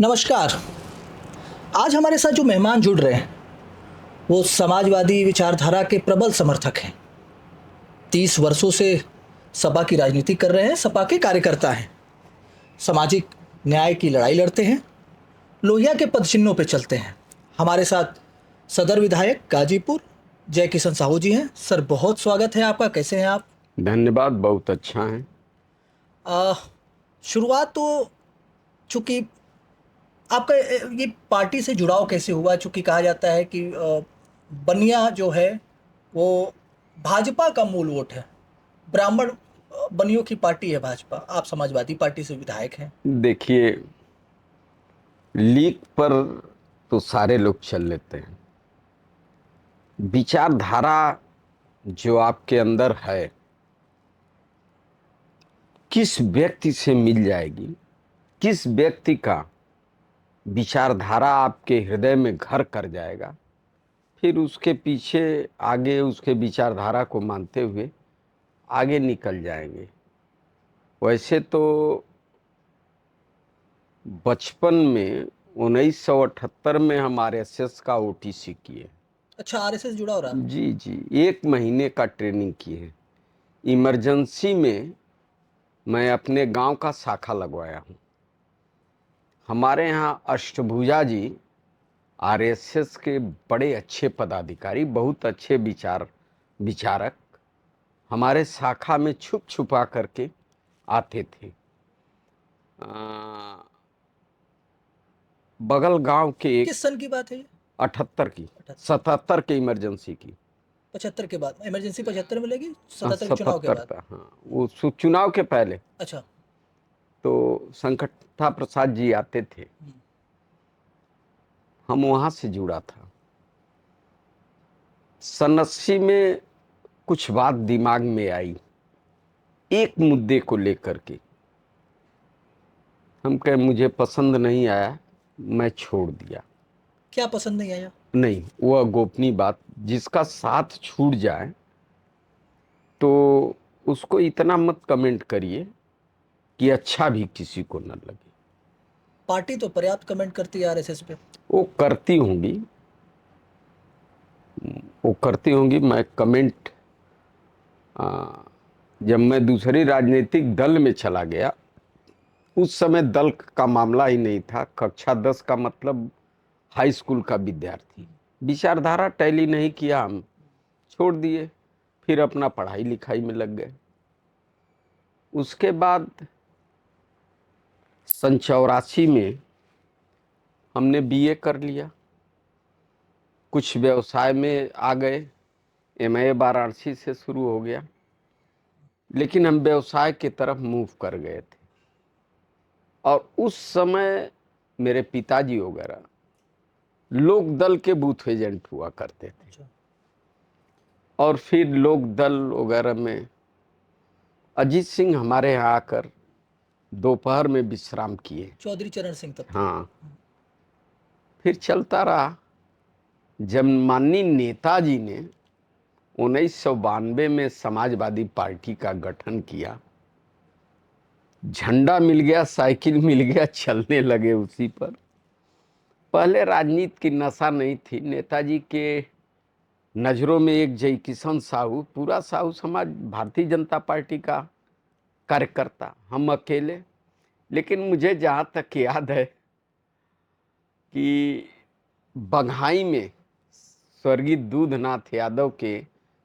नमस्कार। आज हमारे साथ जो मेहमान जुड़ रहे हैं वो समाजवादी विचारधारा के प्रबल समर्थक हैं। 30 वर्षों से सपा की राजनीति कर रहे हैं, सपा के कार्यकर्ता हैं, सामाजिक न्याय की लड़ाई लड़ते हैं, लोहिया के पदचिन्हों पे चलते हैं। हमारे साथ सदर विधायक गाजीपुर जय किशन साहू जी हैं। सर, बहुत स्वागत है आपका। कैसे हैं आप? धन्यवाद, बहुत अच्छा है। आ, शुरुआत तो, चूंकि आपका ये पार्टी से जुड़ाव कैसे हुआ? चूंकि कहा जाता है कि बनिया जो है वो भाजपा का मूल वोट है। ब्राह्मण बनियों की पार्टी है भाजपा। आप समाजवादी पार्टी से विधायक हैं। देखिए, लीक पर तो सारे लोग चल लेते हैं। विचारधारा जो आपके अंदर है, किस व्यक्ति से मिल जाएगी, किस व्यक्ति का विचारधारा आपके हृदय में घर कर जाएगा, फिर उसके पीछे आगे उसके विचारधारा को मानते हुए आगे निकल जाएंगे। वैसे तो बचपन में 1978 में हम आरएसएस का ओटीसी किए। अच्छा, आरएसएस जुड़ा हो रहा? जी जी, 1 महीने का ट्रेनिंग किए। इमरजेंसी में मैं अपने गांव का शाखा लगवाया हूं। हमारे यहाँ अष्टभुजा जी आरएसएस के बड़े अच्छे पदाधिकारी, बहुत अच्छे विचारक हमारे शाखा में छुप छुपा करके आते थे। बगल गांव के एक किस सन की बात है ये? 78 की, 78? 77 के इमरजेंसी की। 75 के बाद इमरजेंसी 75 में लगी, हाँ, 77 के चुनाव के 77 बाद। था। हाँ, वो चुनाव के पहले अच्छा। तो संकट्ठा प्रसाद जी आते थे। हम वहां से जुड़ा था। सन 80 में कुछ बात दिमाग में आई, एक मुद्दे को लेकर के। हम कहे मुझे पसंद नहीं आया, मैं छोड़ दिया। क्या पसंद नहीं आया? नहीं, वह गोपनीय बात। जिसका साथ छूट जाए तो उसको इतना मत कमेंट करिए कि अच्छा भी किसी को न लगे। पार्टी तो पर्याप्त कमेंट करती है आरएसएस पे। वो करती होंगी, वो करती होंगी। मैं कमेंट, जब मैं दूसरी राजनीतिक दल में चला गया, उस समय दल का मामला ही नहीं था। कक्षा 10 का मतलब हाई स्कूल का विद्यार्थी। विचारधारा टैली नहीं किया, हम छोड़ दिए। फिर अपना पढ़ाई लिखाई में लग गए। उसके बाद सन 84 में हमने बीए कर लिया, कुछ व्यवसाय में आ गए। एमए वाराणसी से शुरू हो गया, लेकिन हम व्यवसाय की तरफ मूव कर गए थे। और उस समय मेरे पिताजी वगैरह लोक दल के बूथ एजेंट हुआ करते थे। अच्छा। और फिर लोक दल वगैरह में अजीत सिंह हमारे यहाँ आकर दोपहर में विश्राम किए। चौधरी चरण सिंह तब थे। हाँ, फिर चलता रहा। जब माननीय नेताजी ने 1992 में समाजवादी पार्टी का गठन किया, झंडा मिल गया, साइकिल मिल गया, चलने लगे उसी पर। पहले राजनीति की नशा नहीं थी। नेताजी के नजरों में एक जय किशन साहू, पूरा साहू समाज भारतीय जनता पार्टी का कार्यकर्ता, हम अकेले। लेकिन मुझे जहाँ तक याद है कि बघाई में स्वर्गीय दूधनाथ यादव के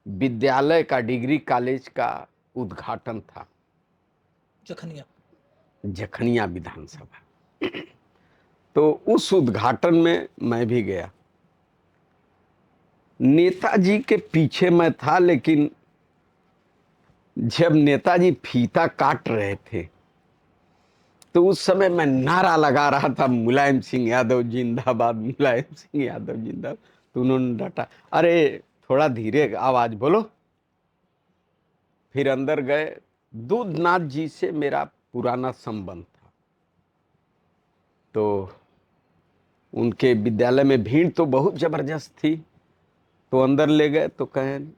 विद्यालय का, डिग्री कॉलेज का उद्घाटन था, जखनिया। जखनिया विधानसभा। तो उस उद्घाटन में मैं भी गया। नेताजी के पीछे मैं था, लेकिन जब नेताजी फीता काट रहे थे तो उस समय मैं नारा लगा रहा था, मुलायम सिंह यादव जिंदाबाद, मुलायम सिंह यादव जिंदाबाद। तो उन्होंने डांटा, अरे थोड़ा धीरे आवाज बोलो। फिर अंदर गए। दूधनाथ जी से मेरा पुराना संबंध था, तो उनके विद्यालय में भीड़ तो बहुत जबरदस्त थी। तो अंदर ले गए तो कहें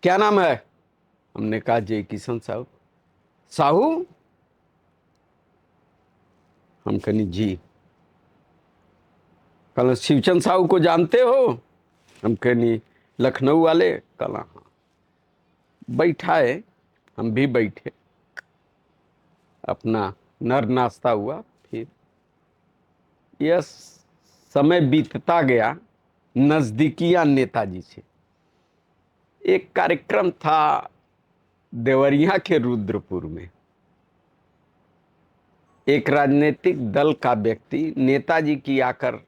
क्या नाम है? हमने कहा जय किशन साहू। साहू, हम कहनी जी। कल शिवचंद साहू को जानते हो? हम कहनी लखनऊ वाले। कल हाँ। बैठा है, हम भी बैठे, अपना नर नाश्ता हुआ। फिर यह समय बीतता गया, नजदीकियां नेताजी से। एक कार्यक्रम था देवरिया के रुद्रपुर में। एक राजनीतिक दल का व्यक्ति नेताजी की आकर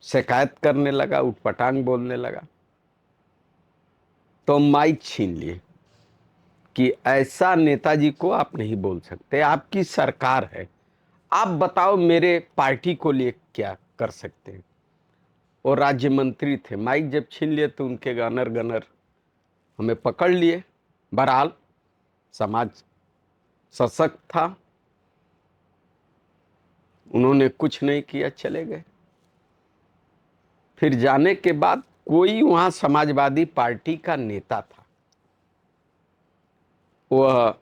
शिकायत करने लगा, उटपटांग बोलने लगा। तो माइक छीन लिए कि ऐसा नेताजी को आप नहीं बोल सकते, आपकी सरकार है, आप बताओ मेरे पार्टी को लिए क्या कर सकते हैं। और राज्य मंत्री थे। माइक जब छीन लिए तो उनके गनर गनर हमें पकड़ लिए। बहरहाल समाज सशक्त था, उन्होंने कुछ नहीं किया, चले गए। फिर जाने के बाद कोई वहां समाजवादी पार्टी का नेता था, वह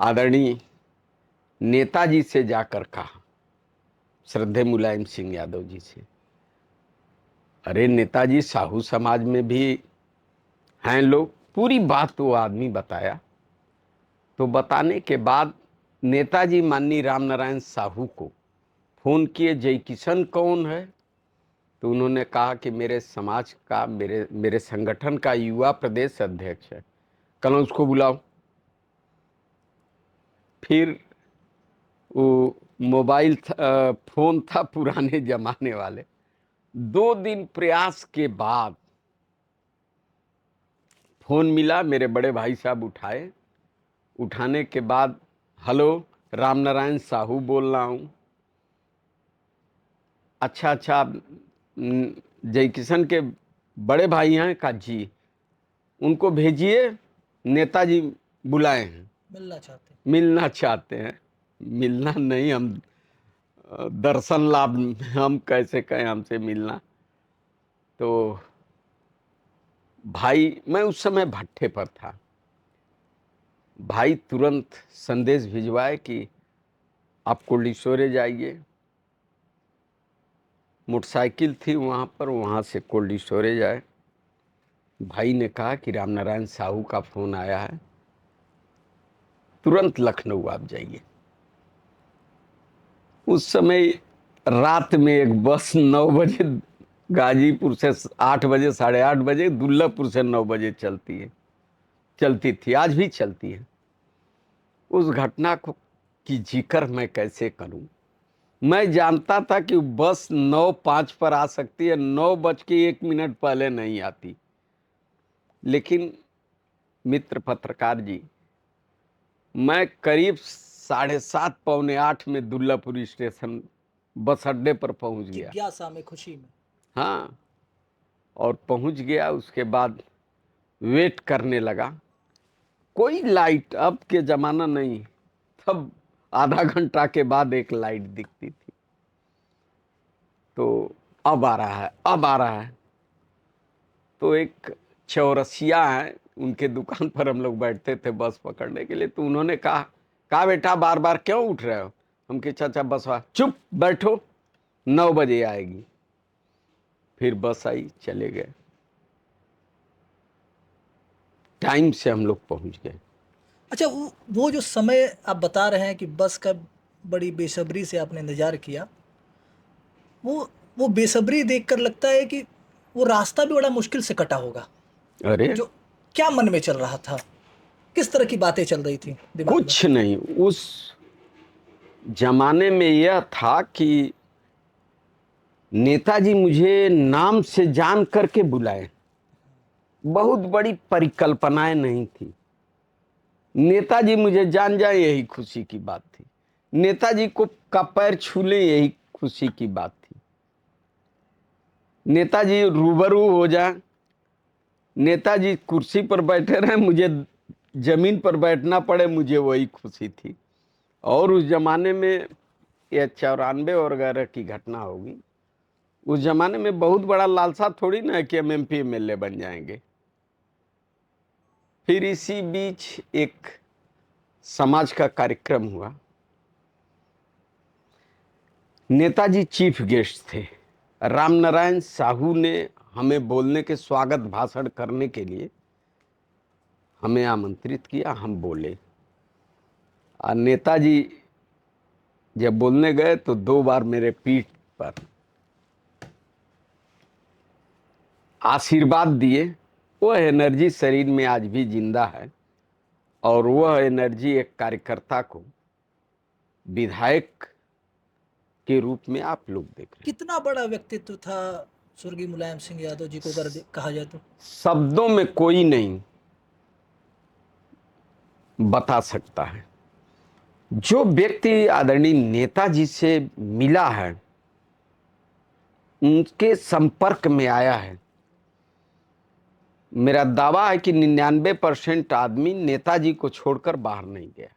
आदरणीय नेताजी से जाकर कहा, श्रद्धेय मुलायम सिंह यादव जी से, अरे नेताजी साहू समाज में भी हैं लोग। पूरी बात वो आदमी बताया। तो बताने के बाद नेताजी माननीय रामनारायण साहू को फोन किए, जय किशन कौन है? तो उन्होंने कहा कि मेरे समाज का, मेरे संगठन का युवा प्रदेश अध्यक्ष है, कल उसको बुलाओ। फिर वो मोबाइल फोन था पुराने जमाने वाले। 2 दिन प्रयास के बाद फोन मिला, मेरे बड़े भाई साहब उठाए। उठाने के बाद, हेलो, रामनारायण साहू बोल रहा हूँ। अच्छा अच्छा, आप जय किशन के बड़े भाई हैं? का जी, उनको भेजिए, नेताजी बुलाए हैं, मिलना चाहते हैं। मिलना नहीं, हम दर्शन लाभ, हम कैसे कहें हमसे मिलना। तो भाई, मैं उस समय भट्टे पर था, भाई तुरंत संदेश भिजवाए कि आप कोल्ड स्टोरेज आइए। मोटरसाइकिल थी वहाँ पर, वहाँ से कोल्ड स्टोरेज आए। भाई ने कहा कि रामनारायण साहू का फोन आया है, तुरंत लखनऊ आप जाइए। उस समय रात में एक बस 9 बजे गाजीपुर से, 8 बजे, 8:30 बजे दुल्लापुर से 9 बजे चलती थी, आज भी चलती है। उस घटना को की जिक्र मैं कैसे करूं? मैं जानता था कि बस 9:05 पर आ सकती है, 9:01 पहले नहीं आती। लेकिन मित्र पत्रकार जी, मैं करीब 7:30 पौने 8 में दुल्लापुर स्टेशन बस अड्डे पर पहुंच गया। जिज्ञासा में, खुशी में। हाँ, और पहुंच गया। उसके बाद वेट करने लगा। कोई लाइट, अब के जमाना नहीं, तब आधा घंटा के बाद एक लाइट दिखती थी। तो अब आ रहा है, अब आ रहा है। तो एक चौरसिया है, उनके दुकान पर हम लोग बैठते थे बस पकड़ने के लिए। तो उन्होंने कहा बेटा बार बार क्यों उठ रहे हो? हम कहे चाचा बस आ, चुप बैठो, 9 बजे आएगी। फिर बस आई, चले गए। टाइम से हम लोग पहुंच गए। अच्छा, वो जो समय आप बता रहे हैं कि बस का बड़ी बेसब्री से आपने इंतजार किया, वो बेसब्री देखकर लगता है कि वो रास्ता भी बड़ा मुश्किल से कटा होगा। अरे जो क्या मन में चल रहा था, किस तरह की बातें चल रही थी दिमाग में? कुछ नहीं, उस जमाने में यह था कि नेताजी मुझे नाम से जान करके बुलाए। बहुत बड़ी परिकल्पनाएं नहीं थी। नेताजी मुझे जान जाए, यही खुशी की बात थी। नेताजी को का पैर छू ले, यही खुशी की बात थी। नेताजी रूबरू हो जाए, नेताजी कुर्सी पर बैठे रहे, मुझे जमीन पर बैठना पड़े, मुझे वही खुशी थी। और उस जमाने में, यह 94 और वगैरह की घटना होगी, उस जमाने में बहुत बड़ा लालसा थोड़ी ना है कि हम MP MLA बन जाएंगे। फिर इसी बीच एक समाज का कार्यक्रम हुआ, नेताजी चीफ गेस्ट थे। राम नारायण साहू ने हमें बोलने के स्वागत भाषण करने के लिए हमें आमंत्रित किया, हम बोले। और नेताजी जब बोलने गए तो 2 बार मेरे पीठ पर आशीर्वाद दिए। वह एनर्जी शरीर में आज भी जिंदा है और वह एनर्जी एक कार्यकर्ता को विधायक के रूप में आप लोग देख रहे हैं। कितना बड़ा व्यक्तित्व था स्वर्गीय मुलायम सिंह यादव जी को अगर कहा जाए तो? शब्दों में कोई नहीं बता सकता है। जो व्यक्ति आदरणीय नेताजी से मिला है, उनके संपर्क में आया है, मेरा दावा है कि 99% आदमी नेताजी को छोड़कर बाहर नहीं गया।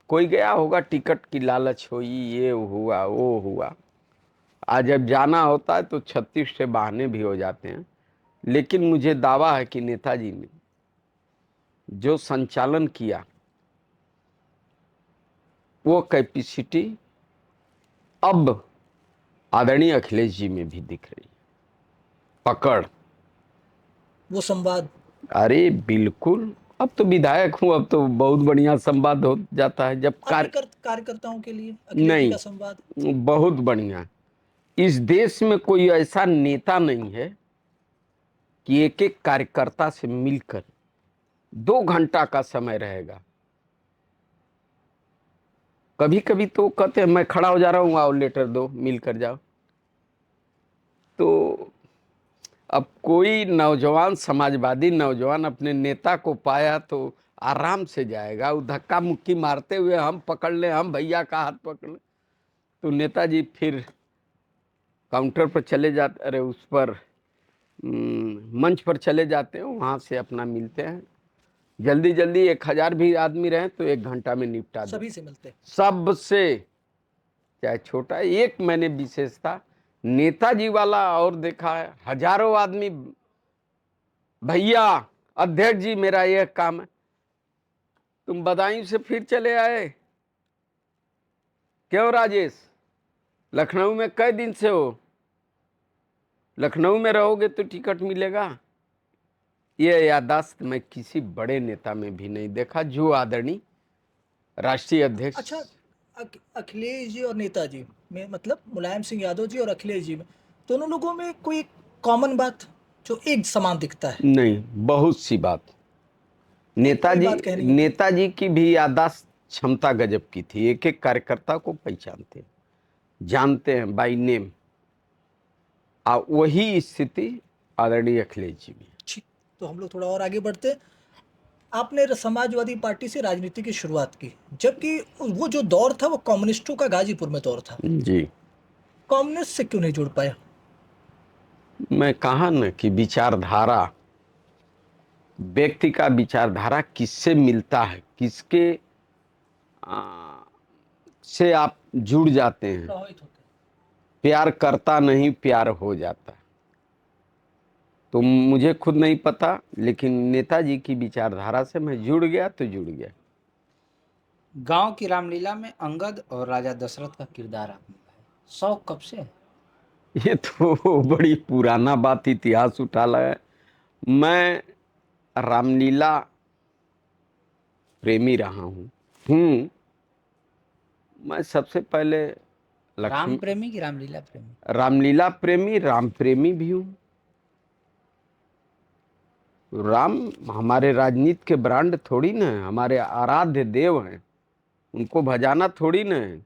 कोई गया होगा, टिकट की लालच हुई, ये हुआ वो हुआ। आज जब जाना होता है तो 36 से बहाने भी हो जाते हैं, लेकिन मुझे दावा है कि नेताजी ने जो संचालन किया वो कैपेसिटी अब आदरणीय अखिलेश जी में भी दिख रही है। पकड़, वो संवाद, अरे बिल्कुल। अब तो विधायक हूं, अब तो बहुत बढ़िया संवाद हो जाता है जब कार्यकर्ताओं के लिए अखिलेश जी नहीं, का संवाद बहुत बढ़िया। इस देश में कोई ऐसा नेता नहीं है कि एक एक कार्यकर्ता से मिलकर 2 घंटा का समय रहेगा। कभी कभी तो कहते हैं मैं खड़ा हो जा रहा हूं, आओ लेटर दो, मिलकर जाओ। तो अब कोई नौजवान, समाजवादी नौजवान अपने नेता को पाया तो आराम से जाएगा। वो धक्का मुक्की मारते हुए हम पकड़ ले, हम भैया का हाथ पकड़ ले, तो नेताजी फिर काउंटर पर चले जाते, अरे उस पर मंच पर चले जाते हैं, वहां से अपना मिलते हैं। जल्दी जल्दी 1000 भी आदमी रहे तो 1 घंटा में निपटा दे, सभी से मिलते। सबसे, चाहे छोटा। एक मैंने विशेषता नेताजी वाला और देखा है, हजारों आदमी, भैया अध्यक्ष जी मेरा यह काम है, तुम बदायूं से फिर चले आए, क्यों राजेश, लखनऊ में कई दिन से हो, लखनऊ में रहोगे तो टिकट मिलेगा। यह याददाश्त मैं किसी बड़े नेता में भी नहीं देखा जो आदरणीय राष्ट्रीय अध्यक्ष। अच्छा, अखिलेश जी और नेताजी में, मतलब मुलायम सिंह यादव जी और अखिलेश जी में, दोनों लोगों में कोई कॉमन बात जो एक समान दिखता है? नहीं, बहुत सी बात। कोई बात कहनी है। नेताजी की भी याददाश्त क्षमता गजब की थी। एक एक कार्यकर्ता को पहचानते हैं, जानते हैं बाय नेम। वही स्थिति आदरणीय अखिलेश जी में। ठीक, तो हम लोग थोड़ा और आगे बढ़ते हैं। आपने समाजवादी पार्टी से राजनीति की शुरुआत की, जबकि वो जो दौर था वो कम्युनिस्टों का गाजीपुर में दौर था। जी, कम्युनिस्ट से क्यों नहीं जुड़ पाया? मैं कहा न कि विचारधारा, व्यक्ति का विचारधारा किससे मिलता है, किसके से आप जुड़ जाते हैं, प्रभावित होते हैं। प्यार करता नहीं प्यार हो जाता। तो मुझे खुद नहीं पता, लेकिन नेताजी की विचारधारा से मैं जुड़ गया तो जुड़ गया। गांव की रामलीला में अंगद और राजा दशरथ का किरदार आपने निभाया, शौक कब से है? ये तो बड़ी पुराना बात, इतिहास उठा लाया। मैं रामलीला प्रेमी रहा हूँ। मैं सबसे पहले राम प्रेमी की रामलीला प्रेमी? रामलीला प्रेमी, राम प्रेमी भी हूँ। राम हमारे राजनीति के ब्रांड थोड़ी ना है, हमारे आराध्य देव हैं, उनको भजाना थोड़ी ना है।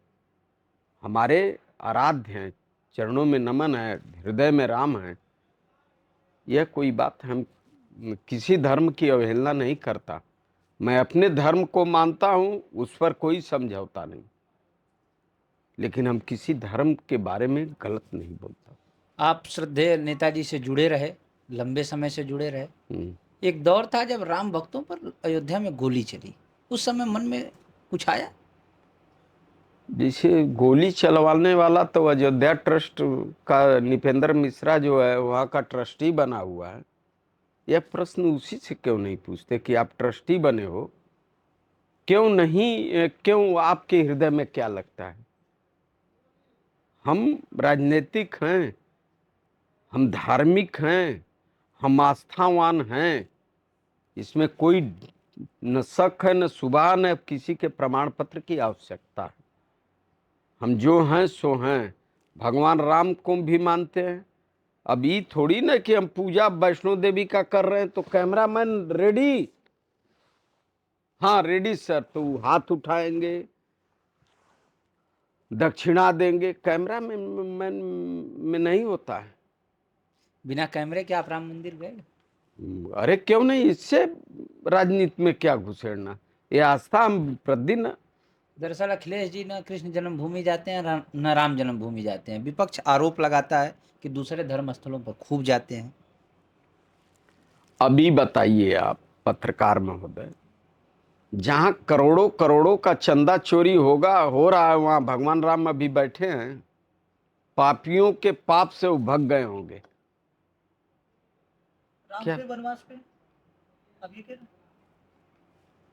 हमारे आराध्य हैं, चरणों में नमन है, हृदय में राम है। यह कोई बात, हम किसी धर्म की अवहेलना नहीं करता। मैं अपने धर्म को मानता हूँ, उस पर कोई समझौता नहीं, लेकिन हम किसी धर्म के बारे में गलत नहीं बोलता। आप श्रद्धेय नेताजी से जुड़े रहे, लंबे समय से जुड़े रहे। एक दौर था जब राम भक्तों पर अयोध्या में गोली चली, उस समय मन में कुछ आया? जैसे गोली चलवाने वाला तो अयोध्या ट्रस्ट का निपेंद्र मिश्रा जो है वहाँ का ट्रस्टी बना हुआ है। यह प्रश्न उसी से क्यों नहीं पूछते कि आप ट्रस्टी बने हो, क्यों नहीं, क्यों, आपके हृदय में क्या लगता है? हम राजनीतिक हैं, हम धार्मिक हैं, हम आस्थावान हैं, इसमें कोई न शक है न शुबा न किसी के प्रमाण पत्र की आवश्यकता है। हम जो हैं सो हैं, भगवान राम को भी मानते हैं। अब ये थोड़ी ना कि हम पूजा वैष्णो देवी का कर रहे हैं तो कैमरामैन रेडी, हाँ रेडी सर, तो हाथ उठाएंगे, दक्षिणा देंगे, कैमरा में नहीं होता है। बिना कैमरे के आप राम मंदिर गए? अरे क्यों नहीं, इससे राजनीति में क्या घुसेड़ना, ये आस्था हम प्रतिदिन। दरअसल अखिलेश जी न कृष्ण जन्मभूमि जाते हैं न राम जन्मभूमि जाते हैं। विपक्ष आरोप लगाता है कि दूसरे धर्म स्थलों पर खूब जाते हैं। अभी बताइए आप पत्रकार महोदय, जहां करोड़ों करोड़ों का चंदा चोरी हो रहा है, वहां भगवान राम अभी बैठे हैं, पापियों के पाप से वो भग गए होंगे क्या? के वनवास पे अब ये क्या,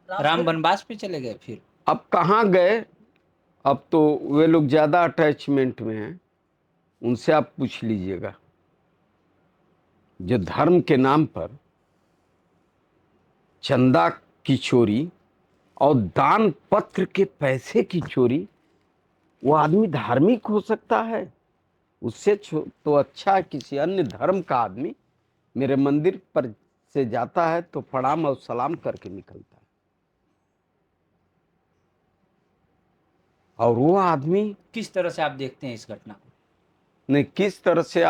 राम वनवास पे चले गए फिर? अब कहाँ गए, अब तो वे लोग ज्यादा अटैचमेंट में हैं, उनसे आप पूछ लीजिएगा। जो धर्म के नाम पर चंदा की चोरी और दान पत्र के पैसे की चोरी, वो आदमी धार्मिक हो सकता है? उससे तो अच्छा किसी अन्य धर्म का आदमी मेरे मंदिर पर से जाता है तो प्रणाम और सलाम करके निकलता है, और वो आदमी किस तरह से आप देखते हैं इस घटना को? नहीं, किस तरह से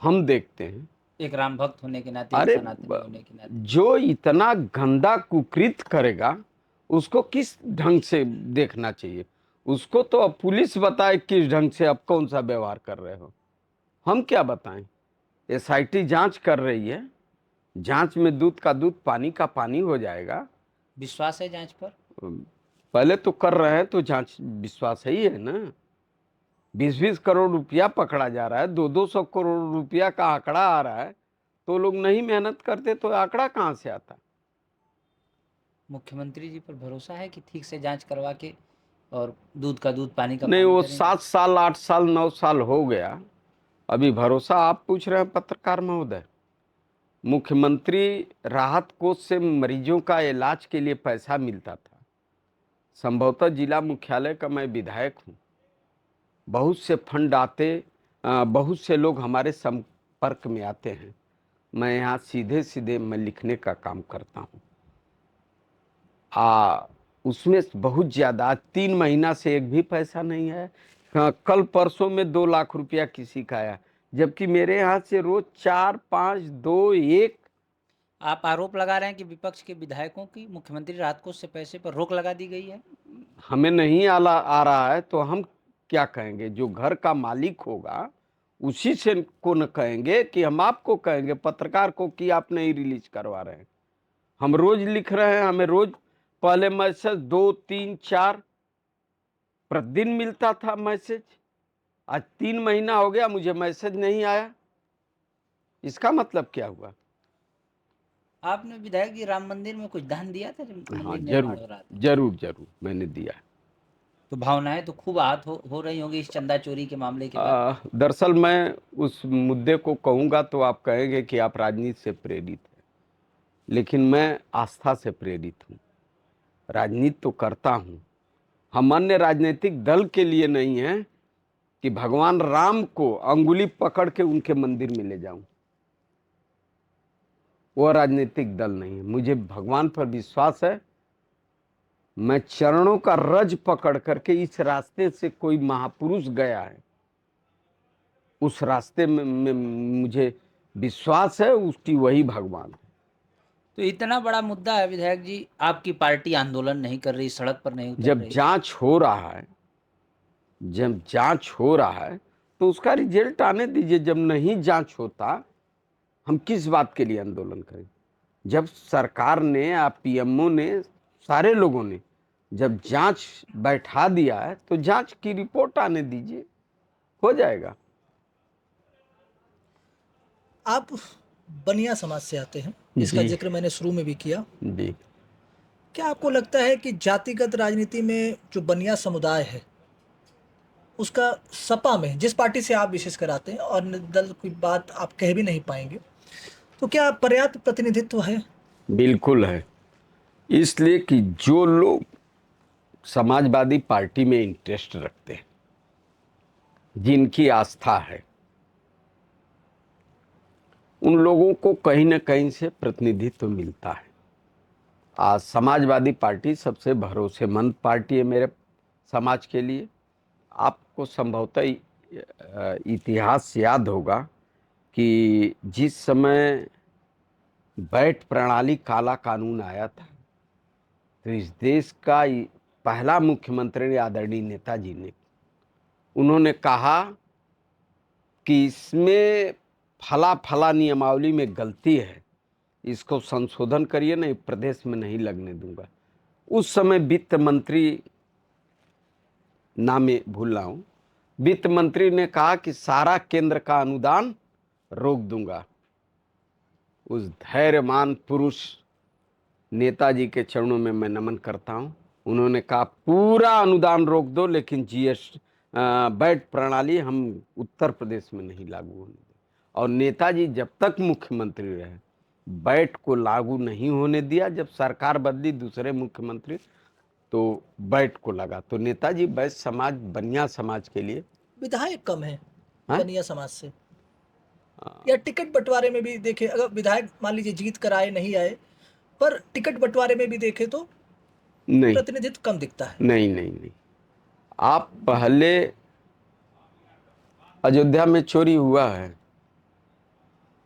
हम देखते हैं, एक राम भक्त होने के नाते, एक अरे सनातनी होने के नाते। जो इतना गंदा कुकृत करेगा उसको किस ढंग से देखना चाहिए? उसको तो अब पुलिस बताए किस ढंग से अब कौन सा व्यवहार कर रहे हो, हम क्या बताएं? एसआईटी जांच कर रही है, जांच में दूध का दूध पानी का पानी हो जाएगा। विश्वास है जांच पर? पहले तो कर रहे हैं तो जांच विश्वास ही है ना। 20-20 करोड़ रुपया पकड़ा जा रहा है, 200-200 करोड़ रुपया का आंकड़ा आ रहा है, तो लोग नहीं मेहनत करते तो आंकड़ा कहां से आता? मुख्यमंत्री जी पर भरोसा है कि ठीक से जांच करवा के और दूध का दूध पानी का नहीं, पानी वो करेंगे? 7 साल 8 साल 9 साल हो गया, अभी भरोसा आप पूछ रहे हैं पत्रकार महोदय? मुख्यमंत्री राहत कोष से मरीजों का इलाज के लिए पैसा मिलता था। संभवतः जिला मुख्यालय का मैं विधायक हूँ, बहुत से फंड आते, बहुत से लोग हमारे संपर्क में आते हैं, मैं यहाँ सीधे सीधे मैं लिखने का काम करता हूँ। उसमें बहुत ज़्यादा 3 महीना से एक भी पैसा नहीं है। कल परसों में 2 लाख रुपया किसी का आया, जबकि मेरे यहाँ से रोज 4 5 2 1। आप आरोप लगा रहे हैं कि विपक्ष के विधायकों की मुख्यमंत्री राहत कोष से पैसे पर रोक लगा दी गई है। हमें नहीं आ रहा है तो हम क्या कहेंगे? जो घर का मालिक होगा उसी से को न कहेंगे कि हम आपको कहेंगे पत्रकार को कि आप नहीं रिलीज करवा रहे हैं। हम रोज लिख रहे हैं, हमें रोज पहले मैसेज 2 3 4 प्रतिदिन मिलता था मैसेज, आज 3 महीना हो गया मुझे मैसेज नहीं आया, इसका मतलब क्या हुआ? आपने विधायक जी राम मंदिर में कुछ दान दिया था जब हाँ मंदिर निर्माण जरूर हो रहा था? जरूर मैंने दिया। तो भावनाएं तो खूब आहत हो रही होंगी इस चंदा चोरी के मामले के बाद। दरअसल मैं उस मुद्दे को कहूंगा तो आप कहेंगे कि आप राजनीति से प्रेरित हैं, लेकिन मैं आस्था से प्रेरित हूँ, राजनीति तो करता हूँ। हम अन्य राजनीतिक दल के लिए नहीं हैं कि भगवान राम को अंगुली पकड़ के उनके मंदिर में ले जाऊं, वो राजनीतिक दल नहीं है। मुझे भगवान पर विश्वास है, मैं चरणों का रज पकड़ करके इस रास्ते से कोई महापुरुष गया है, उस रास्ते में मुझे विश्वास है, उसकी वही भगवान है। तो इतना बड़ा मुद्दा है विधायक जी, आपकी पार्टी आंदोलन नहीं कर रही, सड़क पर नहीं उतर जब रही? जांच हो रहा है, जब जांच हो रहा है तो उसका रिजल्ट आने दीजिए। जब नहीं जांच होता हम किस बात के लिए आंदोलन करें? जब सरकार ने या पीएमओ ने, सारे लोगों ने जब जांच बैठा दिया है तो जांच की रिपोर्ट आने दीजिए, हो जाएगा। आप बनिया समाज से आते हैं, इसका जी। जिक्र मैंने शुरू में भी किया। जी। क्या आपको लगता है कि जातिगत राजनीति में जो बनिया समुदाय है उसका सपा में, जिस पार्टी से आप विशेष कराते हैं और दल की बात आप कह भी नहीं पाएंगे, तो क्या पर्याप्त प्रतिनिधित्व है? बिल्कुल है। इसलिए कि जो लोग समाजवादी पार्टी में इंटरेस्ट रखते हैं, जिनकी आस्था है, उन लोगों को कहीं ना कहीं से प्रतिनिधित्व मिलता है। आज समाजवादी पार्टी सबसे भरोसेमंद पार्टी है मेरे समाज के लिए। आपको संभवतः इतिहास याद होगा कि जिस समय बैट प्रणाली काला कानून आया था, तो इस देश का पहला मुख्यमंत्री आदरणीय नेताजी ने, उन्होंने कहा कि इसमें फला फला नियमावली में गलती है, इसको संशोधन करिए, नहीं प्रदेश में नहीं लगने दूंगा। उस समय वित्त मंत्री, नाम भूल रहा हूं, वित्त मंत्री ने कहा कि सारा केंद्र का अनुदान रोक दूंगा। उस धैर्यवान पुरुष नेताजी के चरणों में मैं नमन करता हूं। उन्होंने कहा पूरा अनुदान रोक दो, लेकिन बैट प्रणाली हम उत्तर प्रदेश में नहीं लागू होने दें। और नेताजी जब तक मुख्यमंत्री रहे, बैट को लागू नहीं होने दिया। जब सरकार बदली, दूसरे मुख्यमंत्री, तो बैट को लगा। तो नेताजी बैट समाज, बनिया समाज के लिए विधायक कम है हाँ? बनिया समाज से, या टिकट बंटवारे में भी देखे, अगर विधायक मान लीजिए जीत कर आए नहीं आए, पर टिकट बंटवारे में भी देखे तो नहीं, प्रतिनिधित्व कम दिखता है। नहीं नहीं नहीं। आप पहले अयोध्या में चोरी हुआ है,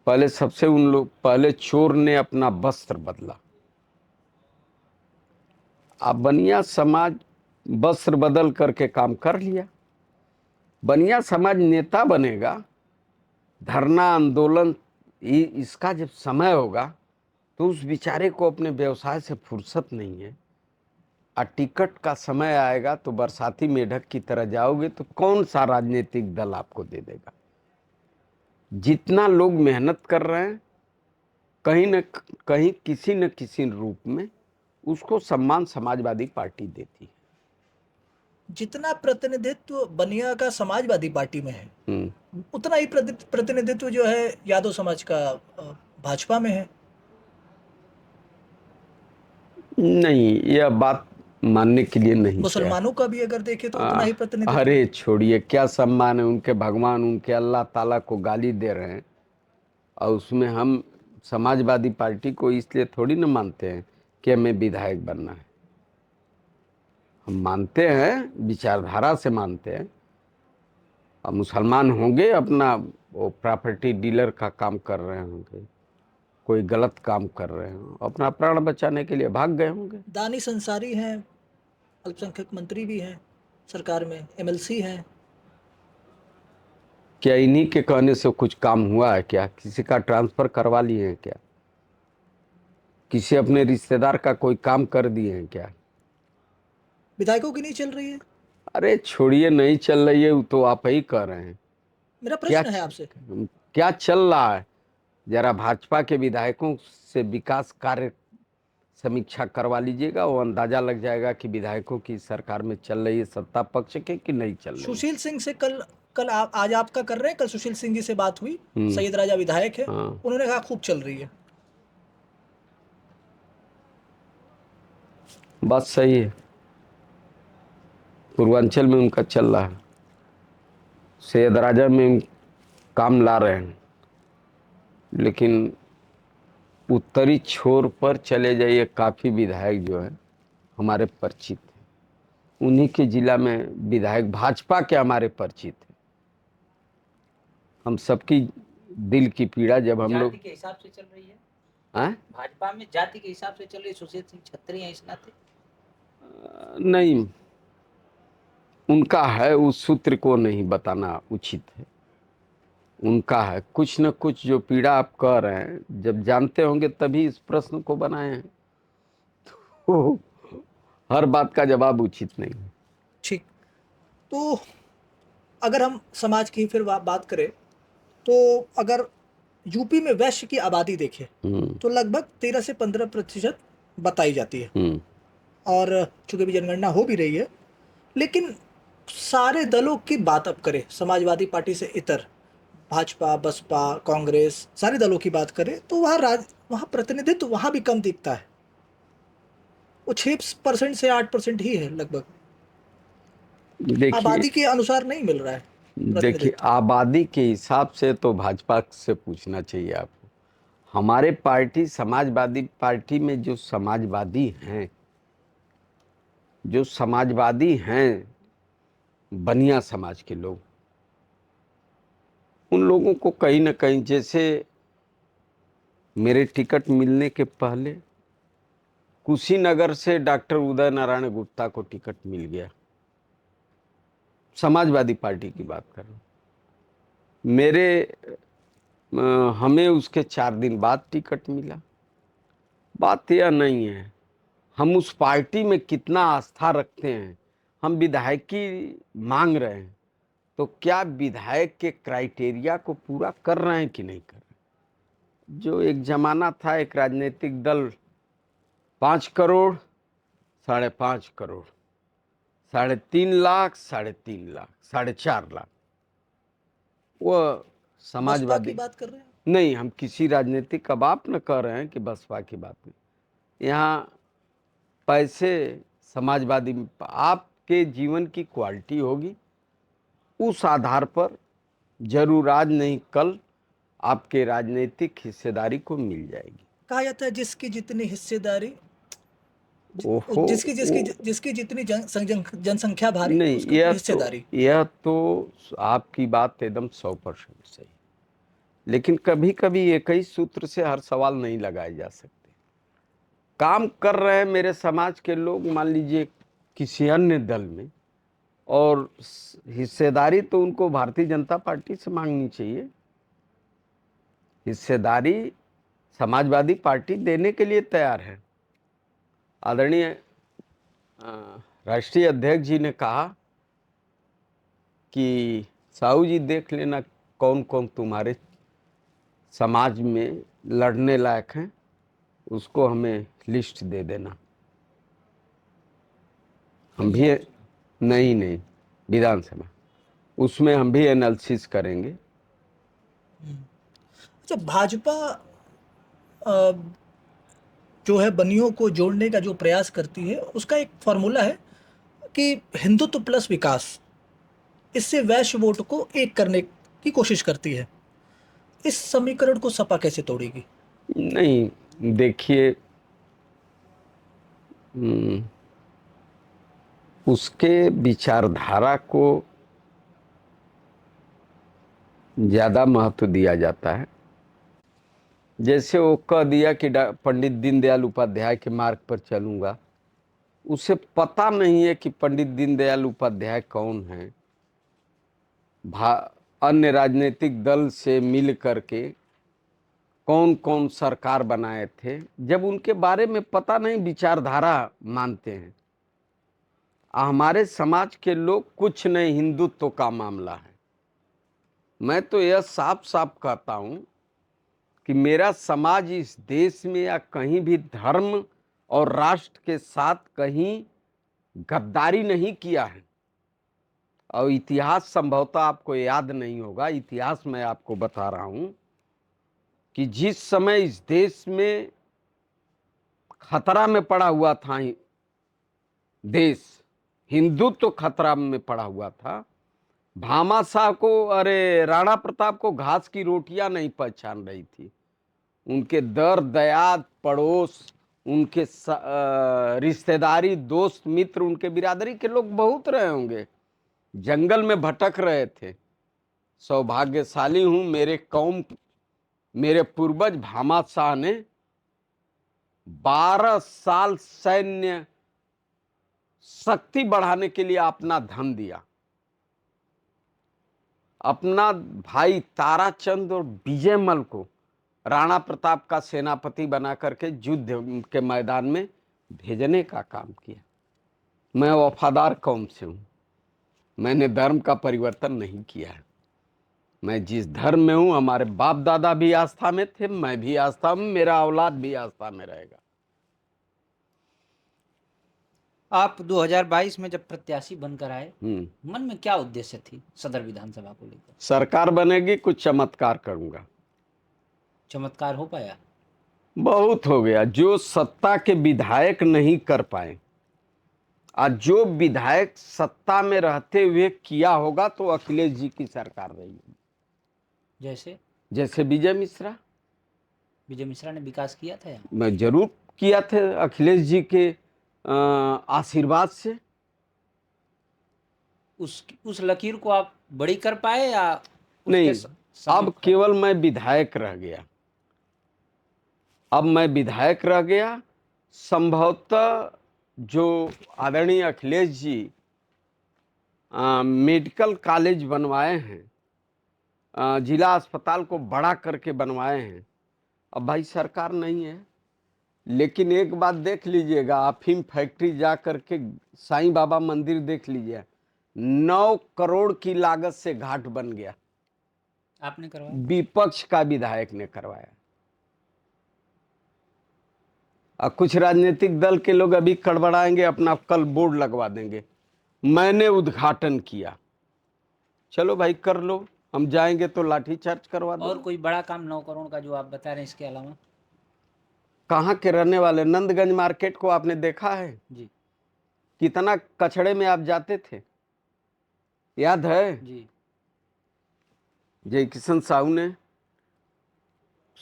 पहले सबसे उन लोग, पहले चोर ने अपना वस्त्र बदला। अब बनिया समाज वस्त्र बदल करके काम कर लिया। बनिया समाज नेता बनेगा, धरना आंदोलन, इसका जब समय होगा तो उस बेचारे को अपने व्यवसाय से फुर्सत नहीं है। और टिकट का समय आएगा तो बरसाती मेढक की तरह जाओगे, तो कौन सा राजनीतिक दल आपको दे देगा? जितना लोग मेहनत कर रहे हैं, कहीं न कहीं किसी न किसी रूप में उसको सम्मान समाजवादी पार्टी देती है। जितना प्रतिनिधित्व बनिया का समाजवादी पार्टी में है, उतना ही प्रतिनिधित्व जो है यादव समाज का भाजपा में है। नहीं, यह बात मानने के लिए नहीं। मुसलमानों का भी अगर देखे तो उतना ही प्रतिनिधित्व। अरे छोड़िए, क्या सम्मान है? उनके भगवान, उनके अल्लाह ताला को गाली दे रहे हैं, और उसमें हम समाजवादी पार्टी को इसलिए थोड़ी ना मानते हैं कि हमें विधायक बनना है। हम मानते हैं, विचारधारा से मानते हैं। अब मुसलमान होंगे, अपना वो प्रॉपर्टी डीलर का काम कर रहे होंगे, कोई गलत काम कर रहे हो, अपना प्राण बचाने के लिए भाग गए होंगे। दानी संसारी हैं, अल्पसंख्यक मंत्री भी हैं सरकार में, एमएलसी हैं। क्या इन्हीं के कहने से कुछ काम हुआ है क्या? किसी का ट्रांसफर करवा लिए हैं क्या? किसी अपने रिश्तेदार का कोई काम कर दिए हैं क्या? विधायकों की नहीं चल रही है। अरे छोड़िए, नहीं चल रही है, वो तो आप ही कह रहे हैं। मेरा प्रश्न है आपसे, क्या चल रहा है? जरा भाजपा के विधायकों से विकास कार्य समीक्षा करवा लीजिएगा, वो अंदाजा लग जाएगा कि विधायकों की सरकार में चल रही है सत्ता पक्ष के कि नहीं चल रही। सुशील सिंह से कल आज आपका कर रहे हैं, कल सुशील सिंह जी से बात हुई, सैयद राजा विधायक है, उन्होंने कहा खूब चल रही है। बात सही है, पूर्वांचल में उनका चल रहा है, सैयद राजा में काम ला रहे हैं, लेकिन उत्तरी छोर पर चले जाइए, काफ़ी विधायक जो है हमारे परिचित हैं। उन्हीं के जिला में विधायक भाजपा के हमारे परिचित हैं। हम सबकी दिल की पीड़ा जब हम लोग, जाति के हिसाब से चल रही है भाजपा में, जाति के हिसाब से चल रही है। सुशील सिंह छत्री हैं इस नाते? नहीं, उनका है, उस सूत्र को नहीं बताना उचित है। उनका है कुछ न कुछ जो पीड़ा आप कह रहे हैं, जब जानते होंगे तभी इस प्रश्न को बनाए हैं, तो हर बात का जवाब उचित नहीं है। ठीक, तो अगर हम समाज की फिर बात करें, तो अगर यूपी में वैश्य की आबादी देखें तो लगभग 13 से 15% बताई जाती है, और चूंकि भी जनगणना हो भी रही है, लेकिन सारे दलों की बात अब करें, समाजवादी पार्टी से इतर, भाजपा, बसपा, कांग्रेस, सारे दलों की बात करें तो वहाँ प्रतिनिधित्व वहाँ भी कम दिखता है। वो 6% से 8% ही है लगभग। देखिए आबादी के अनुसार नहीं मिल रहा है देखिए प्रतिनिधित्व। आबादी के हिसाब से तो भाजपा से पूछना चाहिए आपको। हमारे पार्टी समाजवादी पार्टी में जो समाजवादी हैं बनिया समाज के लोग, उन लोगों को कहीं ना कहीं, जैसे मेरे टिकट मिलने के पहले कुशीनगर से डॉक्टर उदय नारायण गुप्ता को टिकट मिल गया, समाजवादी पार्टी की बात कर रहा हूँ। हमें उसके 4 दिन बाद टिकट मिला। बात यह नहीं है हम उस पार्टी में कितना आस्था रखते हैं। हम विधायकी मांग रहे हैं तो क्या विधायक के क्राइटेरिया को पूरा कर रहे हैं कि नहीं कर रहे। जो एक जमाना था, एक राजनीतिक दल 5 करोड़, 5.5 करोड़, 3.5 लाख, 3.5 लाख, 4.5 लाख, वो बसपा की समाजवादी। बात कर रहे हैं। नहीं, हम किसी राजनीतिक अब आप न कह रहे हैं कि बसपा की बात नहीं। यहाँ पैसे समाजवादी में आपके जीवन की क्वालिटी होगी, उस आधार पर जरूर आज नहीं कल आपके राजनीतिक हिस्सेदारी को मिल जाएगी। कहा जाता है जिसकी जितनी हिस्सेदारी, ओहो जिसकी जिसकी ओ, जिसकी जितनी जनसंख्या भारी नहीं, उसकी उतनी हिस्सेदारी। यह तो आपकी बात एकदम 100% सही। लेकिन कभी कभी एक ही सूत्र से हर सवाल नहीं लगाए जा सकते। काम कर रहे हैं मेरे समाज के लोग, मान लीजिए किसी अन्य दल में, और हिस्सेदारी तो उनको भारतीय जनता पार्टी से मांगनी चाहिए। हिस्सेदारी समाजवादी पार्टी देने के लिए तैयार है। आदरणीय राष्ट्रीय अध्यक्ष जी ने कहा कि साहू जी देख लेना कौन कौन तुम्हारे समाज में लड़ने लायक हैं, उसको हमें लिस्ट दे देना। हम भी नहीं विधानसभा, उसमें हम भी एनालिसिस करेंगे। अच्छा, भाजपा अ, जो है बनियों को जोड़ने का जो प्रयास करती है, उसका एक फॉर्मूला है कि हिंदुत्व प्लस विकास, इससे वैश्य वोट को एक करने की कोशिश करती है। इस समीकरण को सपा कैसे तोड़ेगी? नहीं, देखिए, उसके विचारधारा को ज्यादा महत्व दिया जाता है। जैसे वो कह दिया कि पंडित दीनदयाल उपाध्याय के मार्ग पर चलूंगा, उसे पता नहीं है कि पंडित दीनदयाल उपाध्याय कौन है। अन्य राजनीतिक दल से मिल करके कौन कौन सरकार बनाए थे, जब उनके बारे में पता नहीं विचारधारा मानते हैं। हमारे समाज के लोग कुछ नहीं, हिंदुत्व का मामला है। मैं तो यह साफ साफ कहता हूं कि मेरा समाज इस देश में या कहीं भी धर्म और राष्ट्र के साथ कहीं गद्दारी नहीं किया है। और इतिहास संभवतः आपको याद नहीं होगा, इतिहास मैं आपको बता रहा हूं कि जिस समय इस देश में खतरा में पड़ा हुआ था, देश हिंदुत्व तो खतरा में पड़ा हुआ था, भामाशाह को, अरे राणा प्रताप को घास की रोटियां नहीं पहचान रही थी। उनके दर दयाद पड़ोस, उनके रिश्तेदारी, दोस्त मित्र, उनके बिरादरी के लोग बहुत रहे होंगे, जंगल में भटक रहे थे। सौभाग्यशाली हूं, मेरे पूर्वज भामाशाह ने 12 साल सैन्य शक्ति बढ़ाने के लिए अपना धन दिया। अपना भाई ताराचंद और विजयमल को राणा प्रताप का सेनापति बना करके युद्ध के मैदान में भेजने का काम किया। मैं वफादार कौम से हूं, मैंने धर्म का परिवर्तन नहीं किया है। मैं जिस धर्म में हूं, हमारे बाप दादा भी आस्था में थे, मैं भी आस्था में, मेरा औलाद भी आस्था में रहेगा। आप 2022 में जब प्रत्याशी बनकर आए, हम्म। मन में क्या उद्देश्य थी सदर विधानसभा को लेकर? सरकार बनेगी, कुछ चमत्कार करूंगा। चमत्कार हो पाया? बहुत हो गया। जो सत्ता के विधायक नहीं कर पाए, आज जो विधायक सत्ता में रहते हुए किया होगा, तो अखिलेश जी की सरकार रही। जैसे जैसे विजय मिश्रा। विजय मिश्रा ने विकास किया था यहाँ? मैं जरूर किया थे, अखिलेश जी के आशीर्वाद से। उस लकीर को आप बड़ी कर पाए या उसके नहीं, अब समीप खड़े? केवल मैं विधायक रह गया। अब मैं विधायक रह गया। संभवतः जो आदरणीय अखिलेश जी मेडिकल कॉलेज बनवाए हैं, जिला अस्पताल को बड़ा करके बनवाए हैं, अब भाई सरकार नहीं है। लेकिन एक बात देख लीजिएगा, अफीम फैक्ट्री जा करके साईं बाबा मंदिर देख लीजिए, 9 करोड़ की लागत से घाट बन गया। आपने करवाया? विपक्ष का विधायक ने करवाया। और कुछ राजनीतिक दल के लोग अभी कड़बड़ाएंगे, अपना कल बोर्ड लगवा देंगे, मैंने उद्घाटन किया। चलो भाई कर लो, हम जाएंगे तो लाठीचार्ज करवा दो। और कोई बड़ा काम 9 करोड़ का जो आप बता रहे हैं इसके अलावा? कहाँ के रहने वाले? नंदगंज मार्केट को आपने देखा है? जी कितना कचड़े में आप जाते थे, याद है? जी जय किशन साहू ने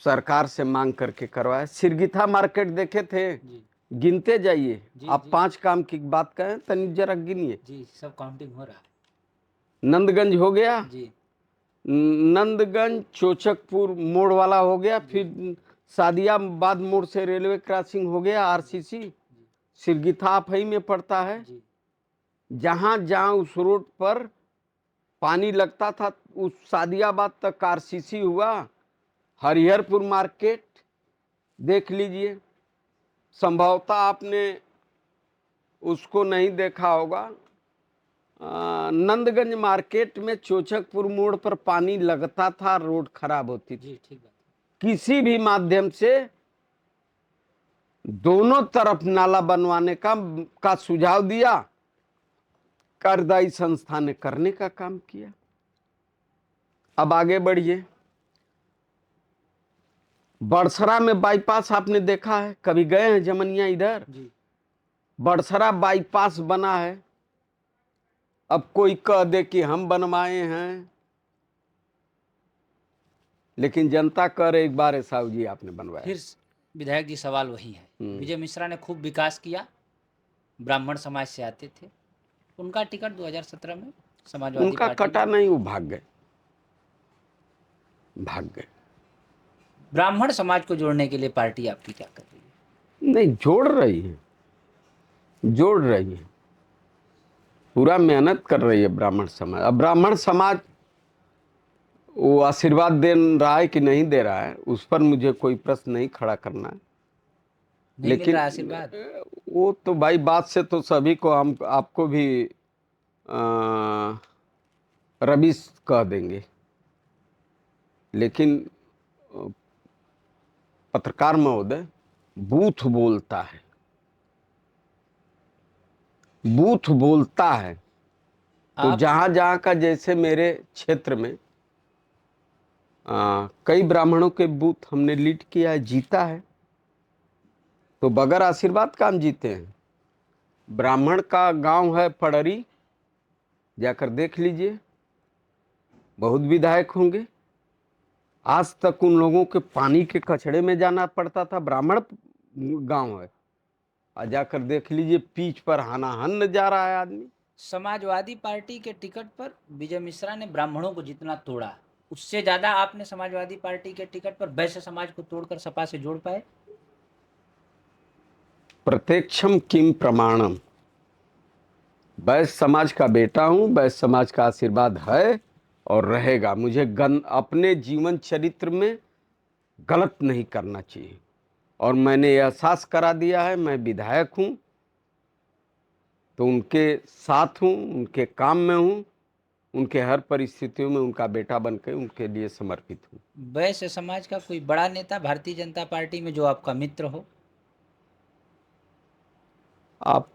सरकार से मांग करके करवाया। सिरगिथा मार्केट देखे थे? जी गिनते जाइए। जी, आप जी। 5 काम की बात कहें, तनी जरा गिनिए। जी, सब काउंटिंग हो रहा है। नंदगंज हो गया, जी नंदगंज चोचकपुर मोड़ वाला हो गया, फिर सादियाबाद मोड़ से रेलवे क्रॉसिंग हो गया, आरसीसी। सिरगिथा आप ही में पड़ता है। जी जहां जहां उस रोड पर पानी लगता था, उस सादियाबाद तक आरसीसी हुआ। हरिहरपुर मार्केट देख लीजिए। संभवतः आपने उसको नहीं देखा होगा। नंदगंज मार्केट में चोचकपुर मोड़ पर पानी लगता था, रोड खराब होती थी। जी, ठीक बात। किसी भी माध्यम से दोनों तरफ नाला बनवाने का सुझाव दिया, कार्यदायी संस्था ने करने का काम किया। अब आगे बढ़िए। बड़सरा में बाईपास आपने देखा है? कभी गए हैं जमनिया इधर? जी बड़सरा बाईपास बना है। अब कोई कह दे कि हम बनवाए हैं, लेकिन जनता कह रहे एक बार साहू जी आपने बनवाया। फिर विधायक जी सवाल वही है। विजय मिश्रा ने खूब विकास किया, ब्राह्मण समाज से आते थे, उनका टिकट 2017 में समाजवादी उनका पार्टी कटा ने। नहीं, वो भाग गए, भाग गए। ब्राह्मण समाज को जोड़ने के लिए पार्टी आपकी क्या कर रही है? नहीं, जोड़ रही है, जोड़ रही है, पूरा मेहनत कर रही है ब्राह्मण समाज। अब ब्राह्मण समाज वो आशीर्वाद दे रहा है कि नहीं दे रहा है, उस पर मुझे कोई प्रश्न नहीं खड़ा करना है। नहीं मिल लेकिन रहा आशीर्वाद? वो तो भाई बात से तो सभी को, हम आपको भी रबीश कह देंगे। लेकिन पत्रकार महोदय, बूथ बोलता है, बूथ बोलता है। तो आप जहां जहां का, जैसे मेरे क्षेत्र में कई ब्राह्मणों के बूथ हमने लीड किया है, जीता है। तो बगैर आशीर्वाद का हम जीते हैं। ब्राह्मण का गांव है पड़री, जाकर देख लीजिए, बहुत विधायक होंगे। आज तक उन लोगों के पानी के कचड़े में जाना पड़ता था, ब्राह्मण गांव है। और जाकर देख लीजिए, पीच पर हानाहन जा रहा है आदमी। समाजवादी पार्टी के टिकट पर विजय मिश्रा ने ब्राह्मणों को जितना तोड़ा, उससे ज्यादा आपने समाजवादी पार्टी के टिकट पर वैश्य समाज को तोड़कर सपा से जोड़ पाए? प्रत्यक्षम किम प्रमाणम। वैश्य समाज का बेटा हूं, वैश्य समाज का आशीर्वाद है और रहेगा। मुझे अपने जीवन चरित्र में गलत नहीं करना चाहिए, और मैंने यह एहसास करा दिया है। मैं विधायक हूं तो उनके साथ हूं, उनके काम में हूं, उनके हर परिस्थितियों में उनका बेटा बनकर उनके लिए समर्पित हूं। वैश्य समाज का कोई बड़ा नेता भारतीय जनता पार्टी में जो आपका मित्र हो? आप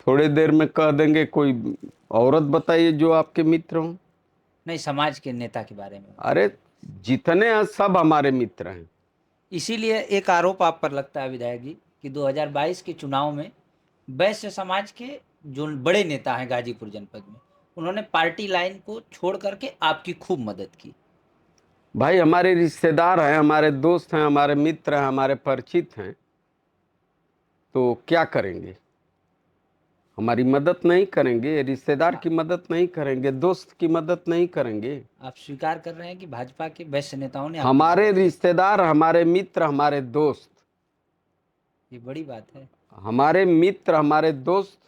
थोड़े देर में कह देंगे कोई औरत बताइए जो आपके मित्र हों। नहीं, समाज के नेता के बारे में। अरे जितने हैं सब हमारे मित्र हैं। इसीलिए एक आरोप आप पर लगता है विधायक जी कि 2022 के चुनाव में वैश्य समाज के जो बड़े नेता हैं गाजीपुर जनपद में, उन्होंने पार्टी लाइन को छोड़ करके आपकी खूब मदद की। भाई हमारे रिश्तेदार हैं, हमारे दोस्त हैं, हमारे मित्र हैं, हमारे परिचित हैं, तो क्या करेंगे? हमारी मदद नहीं करेंगे, रिश्तेदार की मदद नहीं करेंगे, दोस्त की मदद नहीं करेंगे। आप स्वीकार कर रहे हैं कि भाजपा के वैश्य नेताओं ने हमारे रिश्तेदार, हमारे मित्र, हमारे दोस्त, ये बड़ी बात है। हमारे मित्र, हमारे दोस्त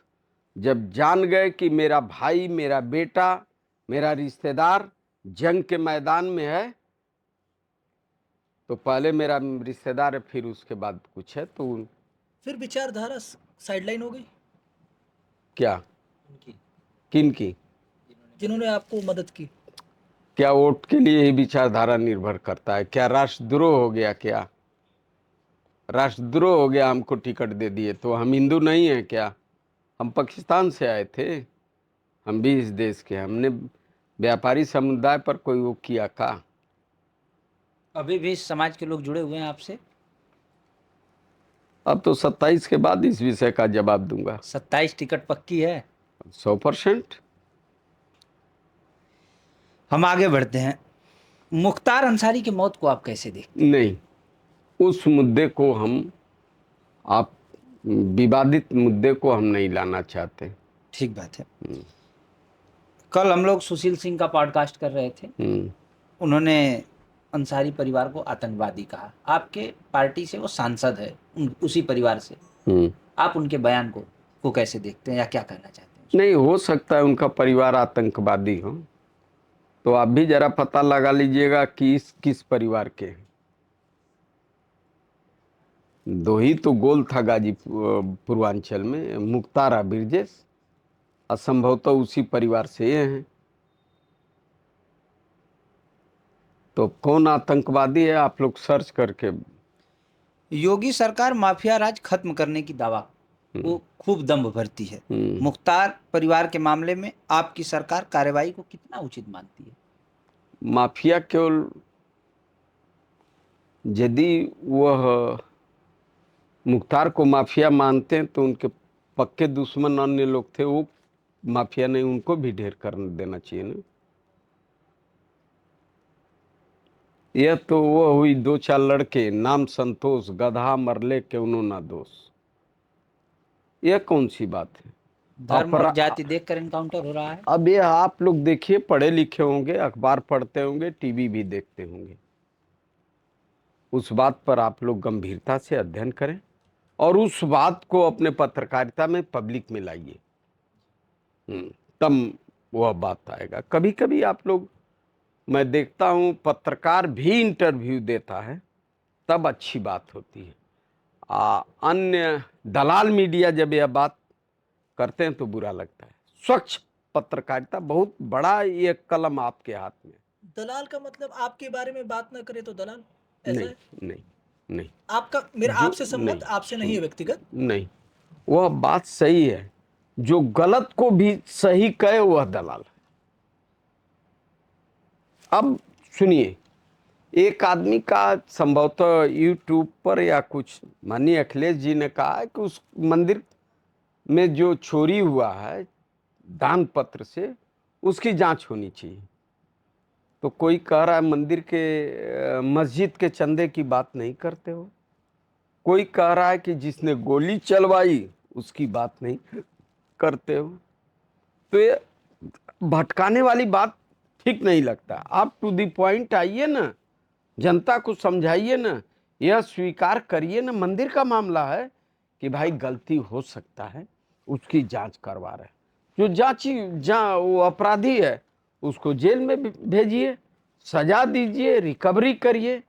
जब जान गए कि मेरा भाई, मेरा बेटा, मेरा रिश्तेदार जंग के मैदान में है, तो पहले मेरा रिश्तेदार है, फिर उसके बाद कुछ है। तो फिर विचारधारा साइडलाइन हो गई क्या उनकी, किन की? जिन्होंने आपको मदद की। क्या वोट के लिए ही विचारधारा निर्भर करता है? क्या राष्ट्रद्रोह हो गया? क्या राष्ट्रद्रोह हो गया? हमको टिकट दे दिए तो हम हिंदू नहीं हैं क्या? हम पाकिस्तान से आए थे, हम भी इस देश के। हमने व्यापारी समुदाय पर कोई वो किया का? अभी भी इस समाज के लोग जुड़े हुए हैं आपसे? अब तो 27 के बाद इस विषय का जवाब दूंगा। 27 टिकट पक्की है? 100%। हम आगे बढ़ते हैं। मुख्तार अंसारी की मौत को आप कैसे देखते नहीं, उस मुद्दे को हम, आप विवादित मुद्दे को हम नहीं लाना चाहते। हैं? ठीक बात है। कल हम लोग सुशील सिंह का पॉडकास्ट कर रहे थे, उन्होंने अंसारी परिवार को आतंकवादी कहा। आपके पार्टी से वो सांसद है, उसी परिवार से, आप उनके बयान को कैसे देखते हैं या क्या कहना चाहते हैं? नहीं हो सकता है उनका परिवार आतंकवादी हो, तो आप भी जरा पता लगा लीजिएगा कि किस परिवार के हैं। दो ही तो गोल था गाजीपुर पूर्वांचल में, मुख्तार और ब्रजेश, असंभवतः उसी परिवार से ये हैं। तो कौन आतंकवादी है आप लोग सर्च करके। योगी सरकार माफिया राज खत्म करने की दावा वो खूब दम्भ भरती है। मुख्तार परिवार के मामले में आपकी सरकार कार्रवाई को कितना उचित मानती है? माफिया केवल, यदि वह मुख्तार को माफिया मानते हैं तो उनके पक्के दुश्मन अन्य लोग थे, वो माफिया नहीं, उनको भी ढेर कर देना चाहिए ना। यह तो वह हुई 2-4 लड़के, नाम संतोष, गधा मरले के उन्होंने दोष। यह कौन सी बात है? धर्म और जाति देखकर इनकाउंटर हो रहा है। अब ये आप लोग देखिए, पढ़े लिखे होंगे, अखबार पढ़ते होंगे, टीवी भी देखते होंगे, उस बात पर आप लोग गंभीरता से अध्ययन करें और उस बात को अपने पत्रकारिता में पब्लिक में लाइए, तब वह बात आएगा। कभी कभी आप लोग, मैं देखता हूं पत्रकार भी इंटरव्यू देता है, तब अच्छी बात होती है। अन्य दलाल मीडिया जब यह बात करते हैं तो बुरा लगता है। स्वच्छ पत्रकारिता बहुत बड़ा ये कलम आपके हाथ में। दलाल का मतलब आपके बारे में बात ना करे तो दलाल, ऐसा नहीं, है? नहीं, नहीं। आपका मेरा आपसे संबंध आपसे नहीं है व्यक्तिगत। नहीं, वह बात सही है। जो गलत को भी सही कहे वह दलाल है। अब सुनिए, एक आदमी का संभवतः यूट्यूब पर या कुछ, माननीय अखिलेश जी ने कहा है कि उस मंदिर में जो चोरी हुआ है दान पत्र से, उसकी जांच होनी चाहिए। तो कोई कह रहा है मंदिर के, मस्जिद के चंदे की बात नहीं करते हो। कोई कह रहा है कि जिसने गोली चलवाई उसकी बात नहीं करते हो। तो ये भटकाने वाली बात ठीक नहीं लगता। आप टू द पॉइंट आइए ना, जनता को समझाइए ना, यह स्वीकार करिए ना। मंदिर का मामला है कि भाई गलती हो सकता है, उसकी जांच करवा रहे। जो वो अपराधी है उसको जेल में भेजिए, सजा दीजिए, रिकवरी करिए।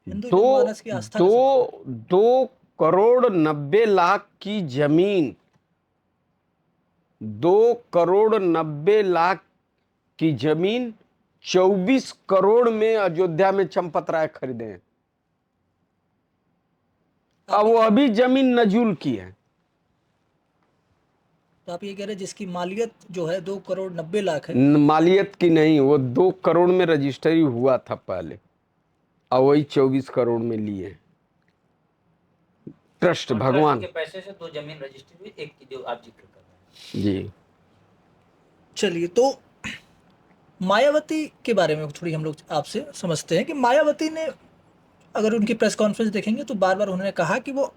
हिंदू दो जनमानस की आस्था का सवाल है। 2,90,00,000 की जमीन, 2,90,00,000 की जमीन 24 करोड़ में अयोध्या में चंपत राय खरीदे हैं। अब वो अभी जमीन नजूल की है। तो आप ये कह रहे हैं जिसकी मालियत जो है 2,90,00,000 है। मालियत की नहीं, वो 2 करोड़ में रजिस्ट्री हुआ था पहले, और वही 24 करोड़ में लिए ट्रस्ट। और भगवान ट्रस्ट के पैसे से 2 जमीन रजिस्ट्री हुई, एक की जो आप जिक्र कर रहे हैं। जी। चलिए, तो मायावती के बारे में थोड़ी हम लोग आपसे समझते हैं कि मायावती ने, अगर उनकी प्रेस कॉन्फ्रेंस देखेंगे तो बार बार उन्होंने कहा कि वो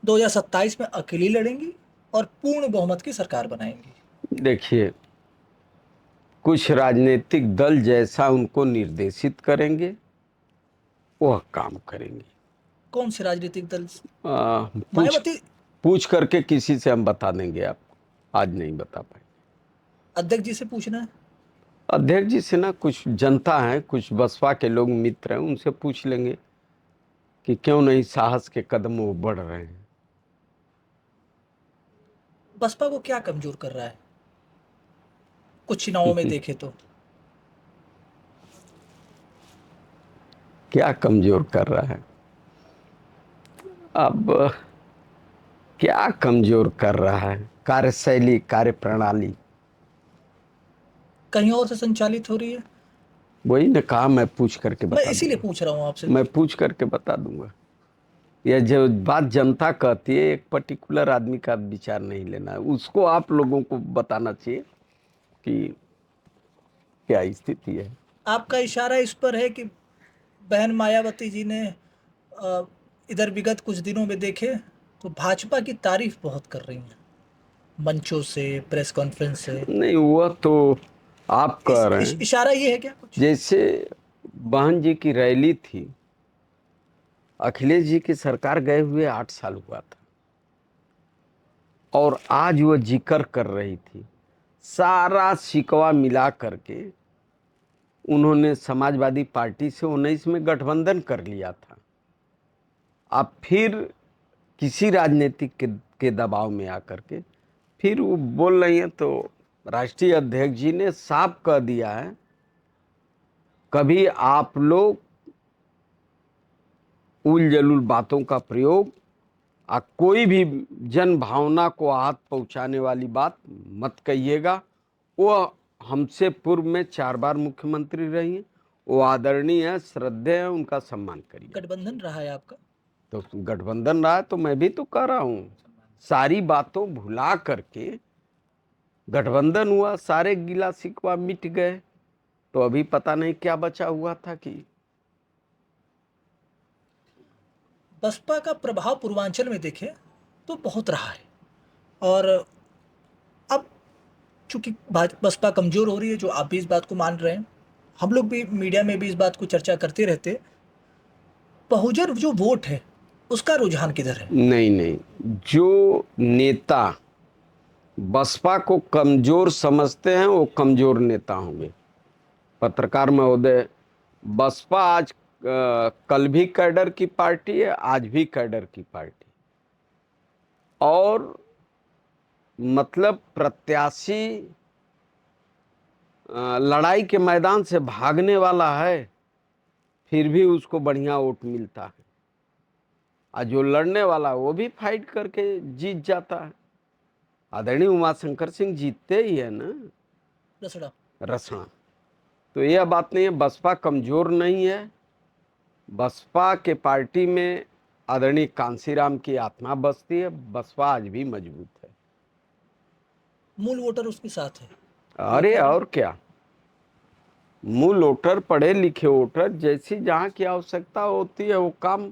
2027 में अकेली लड़ेंगी और पूर्ण बहुमत की सरकार बनाएंगी। देखिए, कुछ राजनीतिक दल जैसा उनको निर्देशित करेंगे वह काम करेंगे। कौन से राजनीतिक दल? पूछ मायावती पूछ करके किसी से हम बता देंगे आपको, आज नहीं बता पाएंगे। अध्यक्ष जी से पूछना है। अध्यक्ष जी से ना, कुछ जनता है, कुछ बसपा के लोग मित्र हैं, उनसे पूछ लेंगे कि क्यों नहीं साहस के कदम वो बढ़ रहे हैं। बसपा को क्या कमजोर कर रहा है कुछ चुनावों में देखे तो? क्या कमजोर कर रहा है? अब क्या कमजोर कर रहा है? कार्यशैली, कार्यप्रणाली कहीं और से संचालित हो रही है। वही ने कहा, मैं पूछ करके मैं बता इसीलिए दूंगा। पूछ रहा हूँ आपसे। मैं पूछ करके बता दूंगा। यह जो बात जनता कहती है, एक पर्टिकुलर आदमी का विचार नहीं लेना है, उसको आप लोगों को बताना चाहिए कि क्या स्थिति है। आपका इशारा इस पर है कि बहन मायावती जी ने इधर विगत कुछ दिनों में देखे तो भाजपा की तारीफ बहुत कर रही हैं, मंचों से, प्रेस कॉन्फ्रेंस से। नहीं, वह तो आप कह रहे हैं। इशारा ये है क्या कुछ? जैसे बहन जी की रैली थी, अखिलेश जी की सरकार गए हुए 8 साल हुआ था, और आज वह जिक्र कर रही थी, सारा शिकवा मिला करके उन्होंने समाजवादी पार्टी से 19 में गठबंधन कर लिया था। अब फिर किसी राजनीतिक के दबाव में आकर के फिर वो बोल रही हैं, तो राष्ट्रीय अध्यक्ष जी ने साफ कह दिया है, कभी आप लोग उल जलूल बातों का प्रयोग, कोई भी जन भावना को आहत पहुंचाने वाली बात मत कहिएगा। वो हमसे पूर्व में 4 बार मुख्यमंत्री रही हैं, वो आदरणीय है, श्रद्धेय है, उनका सम्मान करिए। गठबंधन रहा है आपका? तो गठबंधन रहा है, तो मैं भी तो कह रहा हूँ, सारी बातों भुला करके गठबंधन हुआ, सारे गिला शिकवा मिट गए, तो अभी पता नहीं क्या बचा हुआ था कि। बसपा का प्रभाव पूर्वांचल में देखें तो बहुत रहा है, और अब चूंकि बसपा कमजोर हो रही है, जो आप भी इस बात को मान रहे हैं, हम लोग भी मीडिया में भी इस बात को चर्चा करते रहते, बहुजन जो वोट है उसका रुझान किधर है? नहीं नहीं, जो नेता बसपा को कमजोर समझते हैं वो कमजोर नेता होंगे। पत्रकार महोदय, बसपा आज कल भी कैडर की पार्टी है, आज भी कैडर की पार्टी, और मतलब प्रत्याशी लड़ाई के मैदान से भागने वाला है, फिर भी उसको बढ़िया वोट मिलता है, और जो लड़ने वाला वो भी फाइट करके जीत जाता है। आदरणीय उमाशंकर सिंह जीतते ही है ना, रसड़ा। रसना। तो यह बात नहीं है, बसपा कमजोर नहीं है। बसपा के पार्टी में आदरणीय कांसीराम की आत्मा बसती है, बसपा आज भी मजबूत है। मूल वोटर उसके साथ है। अरे और क्या, मूल वोटर, पढ़े लिखे वोटर, जैसी जहाँ की आवश्यकता होती है वो काम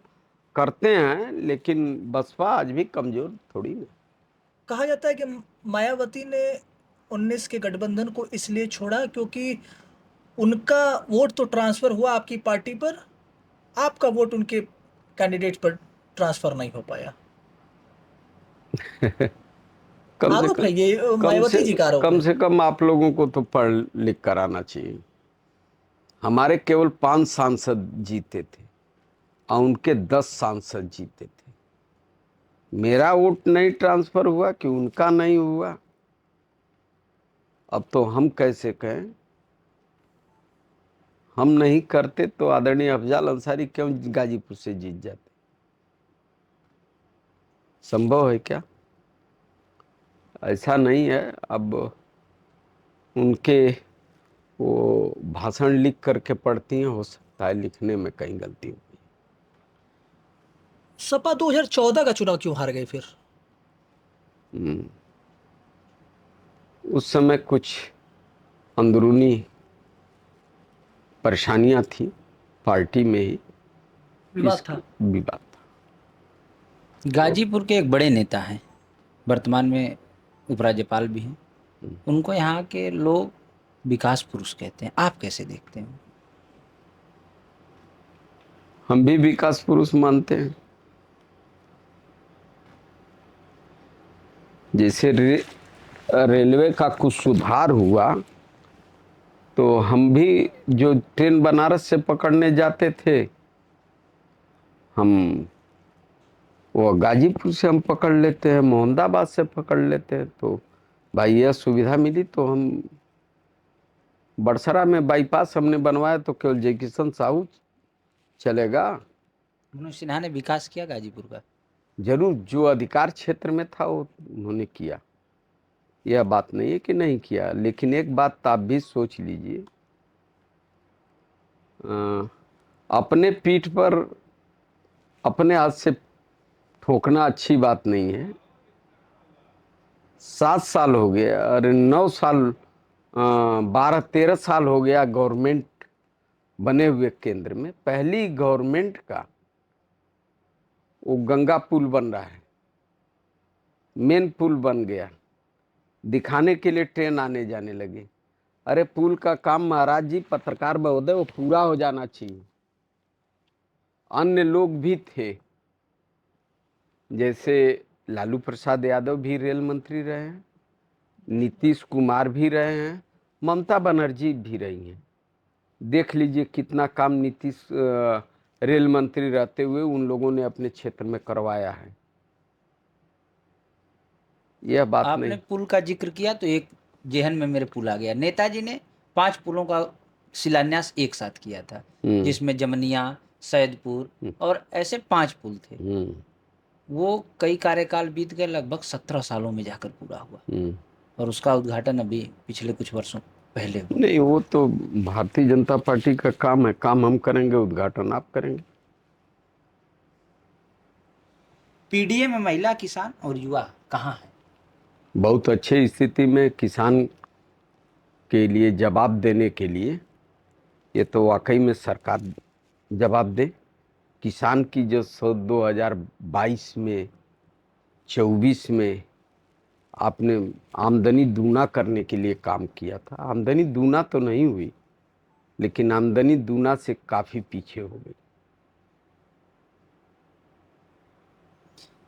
करते हैं, लेकिन बसपा आज भी कमजोर थोड़ी ना। कहा जाता है कि मायावती ने 19 के गठबंधन को इसलिए छोड़ा क्योंकि उनका वोट तो ट्रांसफर हुआ आपकी पार्टी पर, आपका वोट उनके कैंडिडेट पर ट्रांसफर नहीं हो पाया। कम से आरोप कम है ये, मायावती जी का आरोप कम है। से कम आप लोगों को तो पढ़ लिख कर आना चाहिए। हमारे केवल 5 सांसद जीते थे और उनके 10 सांसद जीते थे। मेरा वोट नहीं ट्रांसफर हुआ कि उनका नहीं हुआ, अब तो हम कैसे कहें। हम नहीं करते तो आदरणीय अफजाल अंसारी क्यों गाजीपुर से जीत जाते? संभव है क्या? ऐसा नहीं है। अब उनके वो भाषण लिख करके पढ़ती हैं, हो सकता है लिखने में कहीं गलती हो गई। सपा 2014 का चुनाव क्यों हार गई फिर? उस समय कुछ अंदरूनी परेशानियां थी पार्टी में ही, विवाद था। विवाद था। गाजीपुर के एक बड़े नेता हैं, वर्तमान में उपराज्यपाल भी हैं, उनको यहाँ के लोग विकास पुरुष कहते हैं, आप कैसे देखते हैं? हम भी विकास पुरुष मानते हैं। जैसे रेलवे का कुछ सुधार हुआ तो हम भी जो ट्रेन बनारस से पकड़ने जाते थे, हम वो गाजीपुर से हम पकड़ लेते हैं, मोहम्मदाबाद से पकड़ लेते हैं। तो भाई यह सुविधा मिली तो हम बड़सरा में बाईपास हमने बनवाया तो केवल जय किशन साहू चलेगा। मनोज सिन्हा ने विकास किया गाजीपुर का? जरूर, जो अधिकार क्षेत्र में था वो उन्होंने किया, यह बात नहीं है कि नहीं किया। लेकिन एक बात आप भी सोच लीजिए, अपने पीठ पर अपने हाथ से ठोकना अच्छी बात नहीं है। 7 साल हो गए और 9 साल 12-13 साल हो गया गवर्नमेंट बने हुए केंद्र में। पहली गवर्नमेंट का वो गंगा पुल बन रहा है, मेन पुल बन गया, दिखाने के लिए ट्रेन आने जाने लगे। अरे पुल का काम महाराज जी, पत्रकार महोदय, वो पूरा हो जाना चाहिए। अन्य लोग भी थे, जैसे लालू प्रसाद यादव भी रेल मंत्री रहे हैं, नीतीश कुमार भी रहे हैं, ममता बनर्जी भी रही हैं। देख लीजिए कितना काम नीतीश रेल मंत्री रहते हुए उन लोगों ने अपने क्षेत्र में करवाया है। यह बात आपने नहीं। पुल का जिक्र किया तो एक जेहन में मेरे पुल आ गया। नेताजी ने 5 पुलों का शिलान्यास एक साथ किया था, जिसमें जमनिया, सैदपुर और ऐसे 5 पुल थे। वो कई कार्यकाल बीत गए, लगभग 17 सालों में जाकर पूरा हुआ, और उसका उद्घाटन अभी पिछले कुछ वर्षों पहले हुआ। नहीं, वो तो भारतीय जनता पार्टी का काम है, काम हम करेंगे, उद्घाटन आप करेंगे। पीडीए में महिला, किसान और युवा कहाँ है? बहुत अच्छे स्थिति में किसान के लिए जवाब देने के लिए, ये तो वाकई में सरकार जवाब दे। किसान की जो 2022 में 24 में आपने आमदनी दूना करने के लिए काम किया था, आमदनी दूना तो नहीं हुई, लेकिन आमदनी दूना से काफी पीछे हो गई।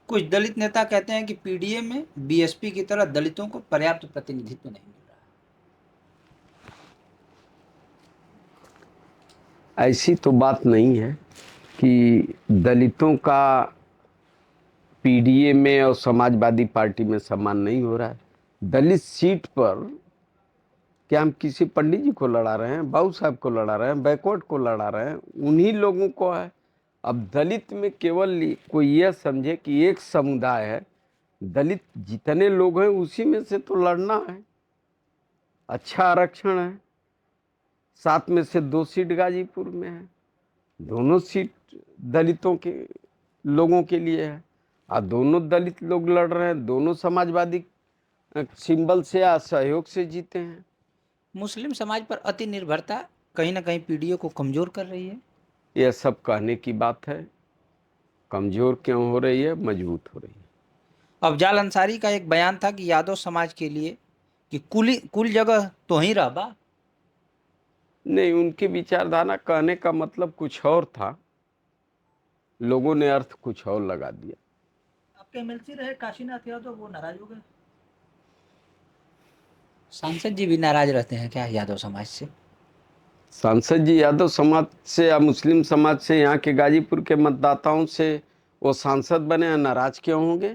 कुछ दलित नेता कहते हैं कि पीडीए में बीएसपी की तरह दलितों को पर्याप्त प्रतिनिधित्व नहीं मिल रहा। ऐसी तो बात नहीं है कि दलितों का पीडीए में और समाजवादी पार्टी में सम्मान नहीं हो रहा है। दलित सीट पर क्या हम किसी पंडित जी को लड़ा रहे हैं, बाबू साहब को लड़ा रहे हैं, बैकवर्ड को लड़ा रहे हैं? उन्हीं लोगों को है। अब दलित में केवल कोई यह समझे कि एक समुदाय है, दलित जितने लोग हैं उसी में से तो लड़ना है। अच्छा आरक्षण है, 7 में से 2 सीट गाजीपुर में है, दोनों सीट दलितों के लोगों के लिए है, और दोनों दलित लोग लड़ रहे हैं, दोनों समाजवादी सिंबल से या सहयोग से जीते हैं। मुस्लिम समाज पर अति निर्भरता कहीं ना कहीं पीडीए को कमजोर कर रही है। यह सब कहने की बात है। कमजोर क्यों हो रही है, मजबूत हो रही है। अफजाल अंसारी का एक बयान था कि यादव समाज के लिए कि कुल जगह तो ही रहबा। नहीं, उनकी विचारधारा कहने का मतलब कुछ और था, लोगों ने अर्थ कुछ और लगा दिया। आपके एमएलसी रहे काशीनाथ यादव, वो नाराज हो गए। सांसद जी भी नाराज रहते हैं क्या यादव समाज से? सांसद जी यादव समाज से या मुस्लिम समाज से, यहाँ के गाजीपुर के मतदाताओं से वो सांसद बने हैं, नाराज क्यों होंगे?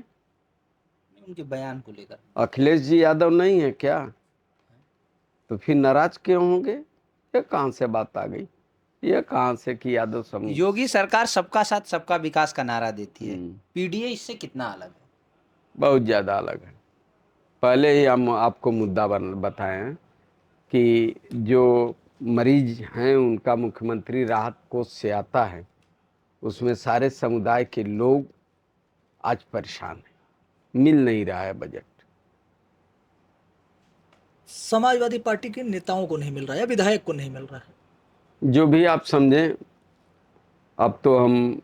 उनके बयान को लेकर। अखिलेश जी यादव नहीं है क्या? तो फिर नाराज क्यों होंगे? ये कहाँ से बात आ गई? ये कहाँ से कि यादव समाज? योगी सरकार सबका साथ सबका विकास का नारा देती है, पीडीए इससे कितना अलग है? बहुत ज्यादा अलग है। पहले ही हम आपको मुद्दा बताए हैं कि जो मरीज हैं उनका मुख्यमंत्री राहत कोष से आता है, उसमें सारे समुदाय के लोग आज परेशान हैं, मिल नहीं रहा है बजट। समाजवादी पार्टी के नेताओं को नहीं मिल रहा है या विधायक को नहीं मिल रहा है? जो भी आप समझें। अब तो हम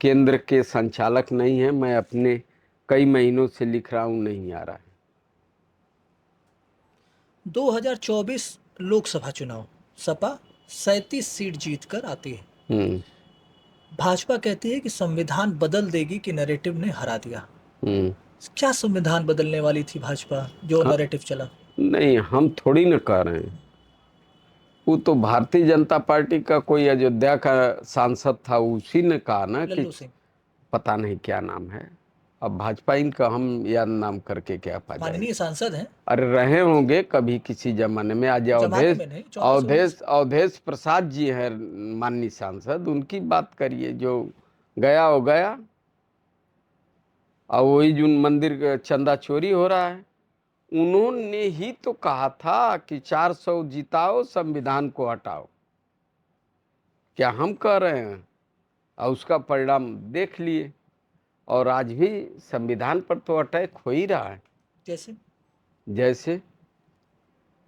केंद्र के संचालक नहीं हैं, मैं अपने कई महीनों से लिख रहा हूं, नहीं आ रहा है। 2024 लोकसभा चुनाव, सपा 37 सीट जीतकर आती है। भाजपा कहती है कि संविधान बदल देगी कि नैरेटिव ने हरा दिया। क्या संविधान बदलने वाली थी भाजपा जो नैरेटिव चला? नहीं, हम थोड़ी न कह रहे हैं। वो तो भारतीय जनता पार्टी का कोई अयोध्या का सांसद था, उसी ने कहा ना कि लल्लू सिंह, पता नहीं क्या नाम है। अब भाजपा इनका हम याद नाम करके क्या पा जाएंगे। माननीय सांसद हैं। अरे रहे होंगे कभी किसी जमाने में। आज जमाने में नहीं, 14 अवधेश प्रसाद जी हैं माननीय सांसद, उनकी बात करिए। जो गया हो गया। और वही जो मंदिर का चंदा चोरी हो रहा है, उन्होंने ही तो कहा था कि 400 जिताओ, संविधान को हटाओ। क्या हम कह रहे हैं? और उसका परिणाम देख लिए। और आज भी संविधान पर तो अटैक हो ही रहा है। जैसे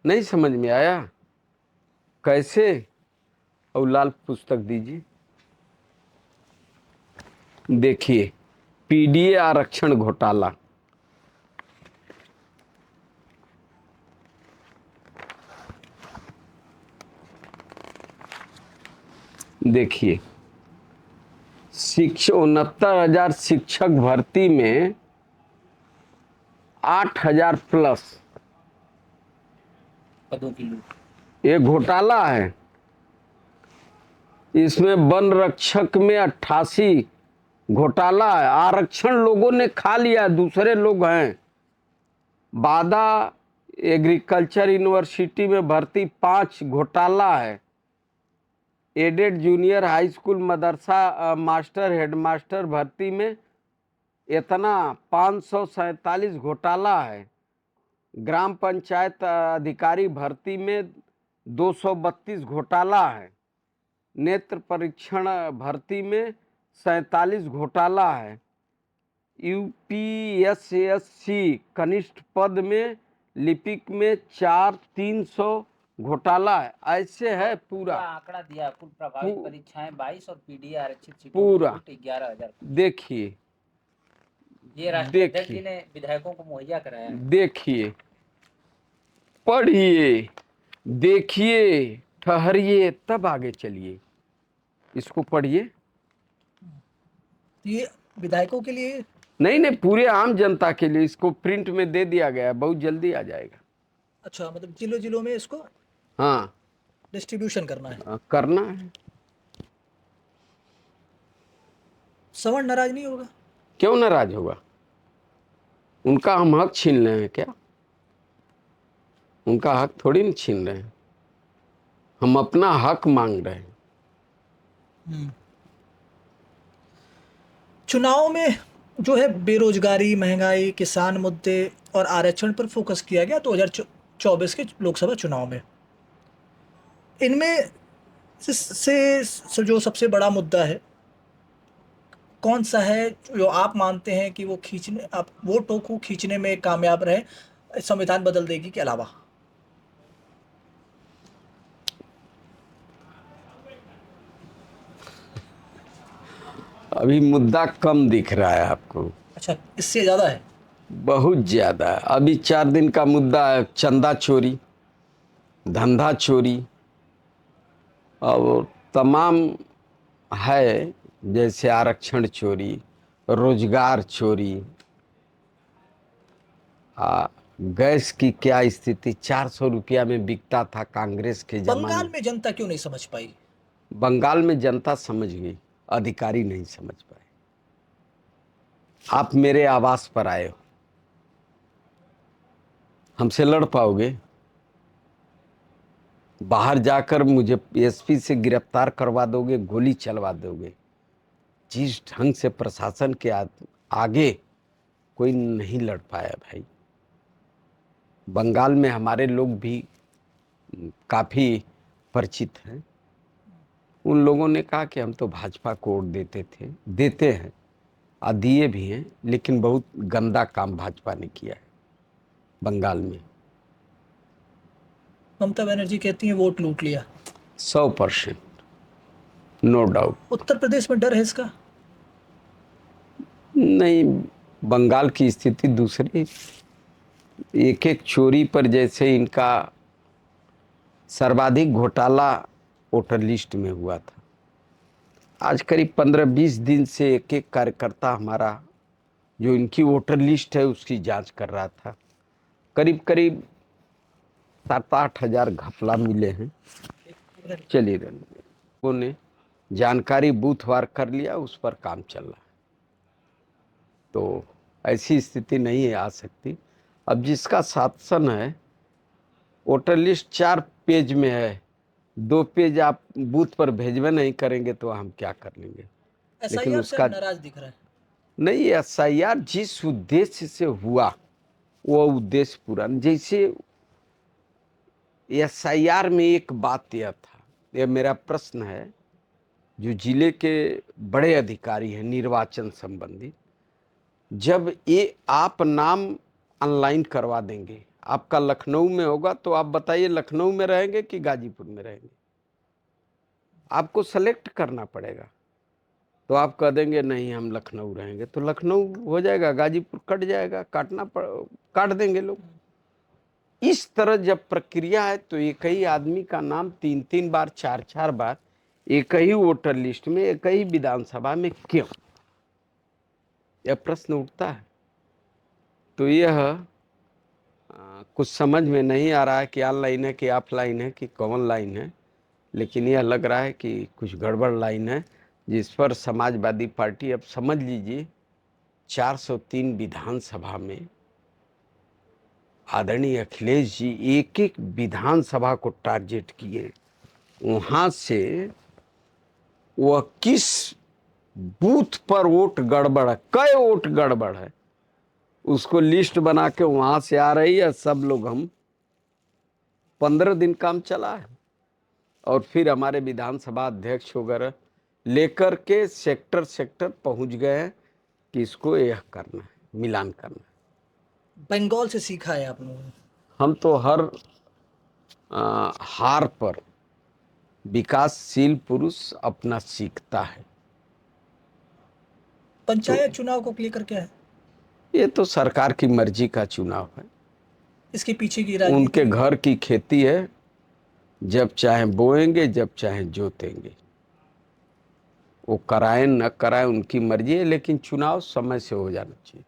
नहीं समझ में आया कैसे? और लाल पुस्तक दीजिए, देखिए पीडीए आरक्षण घोटाला। देखिए 69,000 शिक्षक भर्ती में 8,000 प्लस पदों की ये घोटाला है। इसमें वन रक्षक में 88 घोटाला है। आरक्षण लोगों ने खा लिया, दूसरे लोग हैं। बादा एग्रीकल्चर यूनिवर्सिटी में भर्ती 5 घोटाला है। एडेड जूनियर हाई स्कूल मदरसा मास्टर हेडमास्टर भर्ती में इतना 547 घोटाला है। ग्राम पंचायत अधिकारी भर्ती में 232 घोटाला है। नेत्र परीक्षण भर्ती में 47 घोटाला है। यूपीएससी कनिष्ठ पद में लिपिक में 4,300 घोटाला है। ऐसे है पूरा आंकड़ा दिया। कुल प्रभावित परीक्षाएं 22 और पीडीए आरक्षित सीटों पूरा 11,000। देखिए, ये राष्ट्रीय अध्यक्ष जी ने विधायकों को मुहैया कराया। देखिए, पढ़िए, देखिए, ठहरिए, तब आगे चलिए। इसको पढ़िए। ये विधायकों के लिए नहीं, पूरे आम जनता के लिए। इसको प्रिंट में दे दिया गया है, बहुत जल्दी आ जाएगा। अच्छा, मतलब जिलों जिलों में इसको हाँ डिस्ट्रीब्यूशन करना है। करना है। सवर्ण नाराज नहीं होगा? क्यों नाराज होगा? उनका हम हक छीन रहे हैं क्या? उनका हक थोड़ी नहीं छीन रहे हैं, हम अपना हक मांग रहे हैं। चुनाव में जो है बेरोजगारी, महंगाई, किसान मुद्दे और आरक्षण पर फोकस किया गया 2024 के लोकसभा चुनाव में। इनमें से जो सबसे बड़ा मुद्दा है कौन सा है जो आप मानते हैं कि वो आप वोटों को खींचने में कामयाब रहे संविधान बदल देगी के अलावा? अभी मुद्दा कम दिख रहा है आपको। अच्छा, इससे ज्यादा है? बहुत ज्यादा है। अभी 4 दिन का मुद्दा है चंदा चोरी, धंधा चोरी और तमाम है, जैसे आरक्षण चोरी, रोजगार चोरी। गैस की क्या स्थिति, 400 रुपया में बिकता था कांग्रेस के जमाने। बंगाल में जनता क्यों नहीं समझ पाई? बंगाल में जनता समझ गई, अधिकारी नहीं समझ पाए। आप मेरे आवास पर आए हो, हमसे लड़ पाओगे? बाहर जाकर मुझे एसपी से गिरफ्तार करवा दोगे, गोली चलवा दोगे। जिस ढंग से प्रशासन के आगे कोई नहीं लड़ पाया भाई। बंगाल में हमारे लोग भी काफ़ी परिचित हैं। उन लोगों ने कहा कि हम तो भाजपा को वोट देते हैं और दिए भी हैं, लेकिन बहुत गंदा काम भाजपा ने किया है बंगाल में। ममता बनर्जी कहती हैं वोट लूट लिया। 100%, नो डाउट। उत्तर प्रदेश में डर है इसका? नहीं, बंगाल की स्थिति दूसरी। एक एक चोरी पर जैसे इनका सर्वाधिक घोटाला वोटर लिस्ट में हुआ था। आज करीब 15-20 दिन से एक एक कार्यकर्ता हमारा जो इनकी वोटर लिस्ट है उसकी जांच कर रहा था। करीब करीब 7-8 हजार घपला मिले हैं। चलिए लोगों ने जानकारी बूथवार कर लिया, उस पर काम चल रहा है। तो ऐसी स्थिति नहीं आ सकती। अब जिसका शासन है, वोटर लिस्ट 4 पेज में है, 2 पेज आप बूथ पर भेजवे नहीं करेंगे तो हम क्या कर लेंगे। लेकिन एसआईआर से उसका नाराज दिख रहा है। नहीं, एसआईआर जिस उद्देश्य से हुआ वो उद्देश्य पूरा। जैसे एसआईआर में एक बात यह था, यह मेरा प्रश्न है, जो जिले के बड़े अधिकारी हैं निर्वाचन संबंधी, जब ये आप नाम ऑनलाइन करवा देंगे, आपका लखनऊ में होगा, तो आप बताइए लखनऊ में रहेंगे कि गाजीपुर में रहेंगे? आपको सेलेक्ट करना पड़ेगा। तो आप कह देंगे नहीं हम लखनऊ रहेंगे, तो लखनऊ हो जाएगा, गाजीपुर कट जाएगा, काट देंगे लोग। इस तरह जब प्रक्रिया है तो एक ही आदमी का नाम 3-3 बार 4-4 बार एक ही वोटर लिस्ट में एक ही विधानसभा में क्यों, यह प्रश्न उठता है। तो यह कुछ समझ में नहीं आ रहा है कि ऑनलाइन है कि ऑफलाइन है कि कौन लाइन है, लेकिन यह लग रहा है कि कुछ गड़बड़ लाइन है, जिस पर समाजवादी पार्टी, अब समझ लीजिए 403 विधानसभा में आदरणीय अखिलेश जी एक एक विधानसभा को टारगेट किए, वहां से वह किस बूथ पर वोट गड़बड़ है, कई वोट गड़बड़ है, उसको लिस्ट बना के वहां से आ रही है। सब लोग हम 15 दिन काम चला है, और फिर हमारे विधानसभा अध्यक्ष वगैरह लेकर के सेक्टर सेक्टर पहुंच गए हैं कि इसको यह करना है, मिलान करना है। बंगाल से सीखा है आप लोगों ने? हम तो हर हार पर विकासशील पुरुष अपना सीखता है। पंचायत चुनाव को लेकर क्या है? ये तो सरकार की मर्जी का चुनाव है, इसके पीछे की उनके राजनीति? घर की खेती है, जब चाहे बोएंगे जब चाहे जोतेंगे, वो कराएं न कराएं उनकी मर्जी है, लेकिन चुनाव समय से हो जाना चाहिए।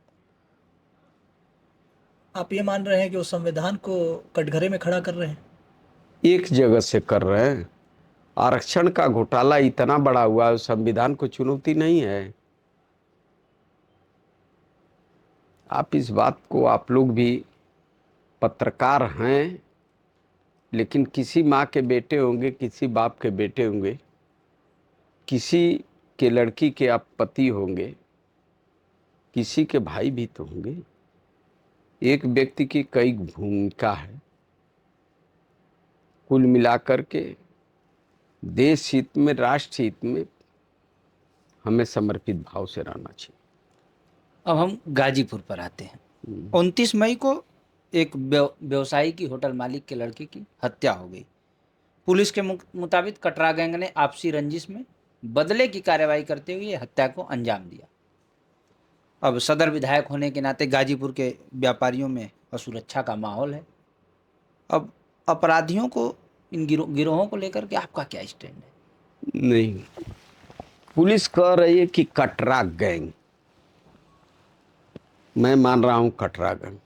आप ये मान रहे हैं कि वो संविधान को कटघरे में खड़ा कर रहे हैं? एक जगह से कर रहे हैं। आरक्षण का घोटाला इतना बड़ा हुआ है, संविधान को चुनौती नहीं है। आप इस बात को, आप लोग भी पत्रकार हैं, लेकिन किसी माँ के बेटे होंगे, किसी बाप के बेटे होंगे, किसी के लड़की के आप पति होंगे, किसी के भाई भी तो होंगे। एक व्यक्ति की कई भूमिका है। कुल मिलाकर के देश हित में, राष्ट्र हित में हमें समर्पित भाव से रहना चाहिए। अब हम गाजीपुर पर आते हैं। 29 मई को एक व्यवसायी की होटल मालिक के लड़के की हत्या हो गई। पुलिस के मुताबिक कटरा गैंग ने आपसी रंजिश में बदले की कार्रवाई करते हुए हत्या को अंजाम दिया। अब सदर विधायक होने के नाते गाजीपुर के व्यापारियों में असुरक्षा का माहौल है। अब अपराधियों को, इन गिरोहों को लेकर के आपका क्या स्टैंड है? नहीं, पुलिस कह रही है कि कटरा गैंग, मैं मान रहा हूं कटरा गैंग।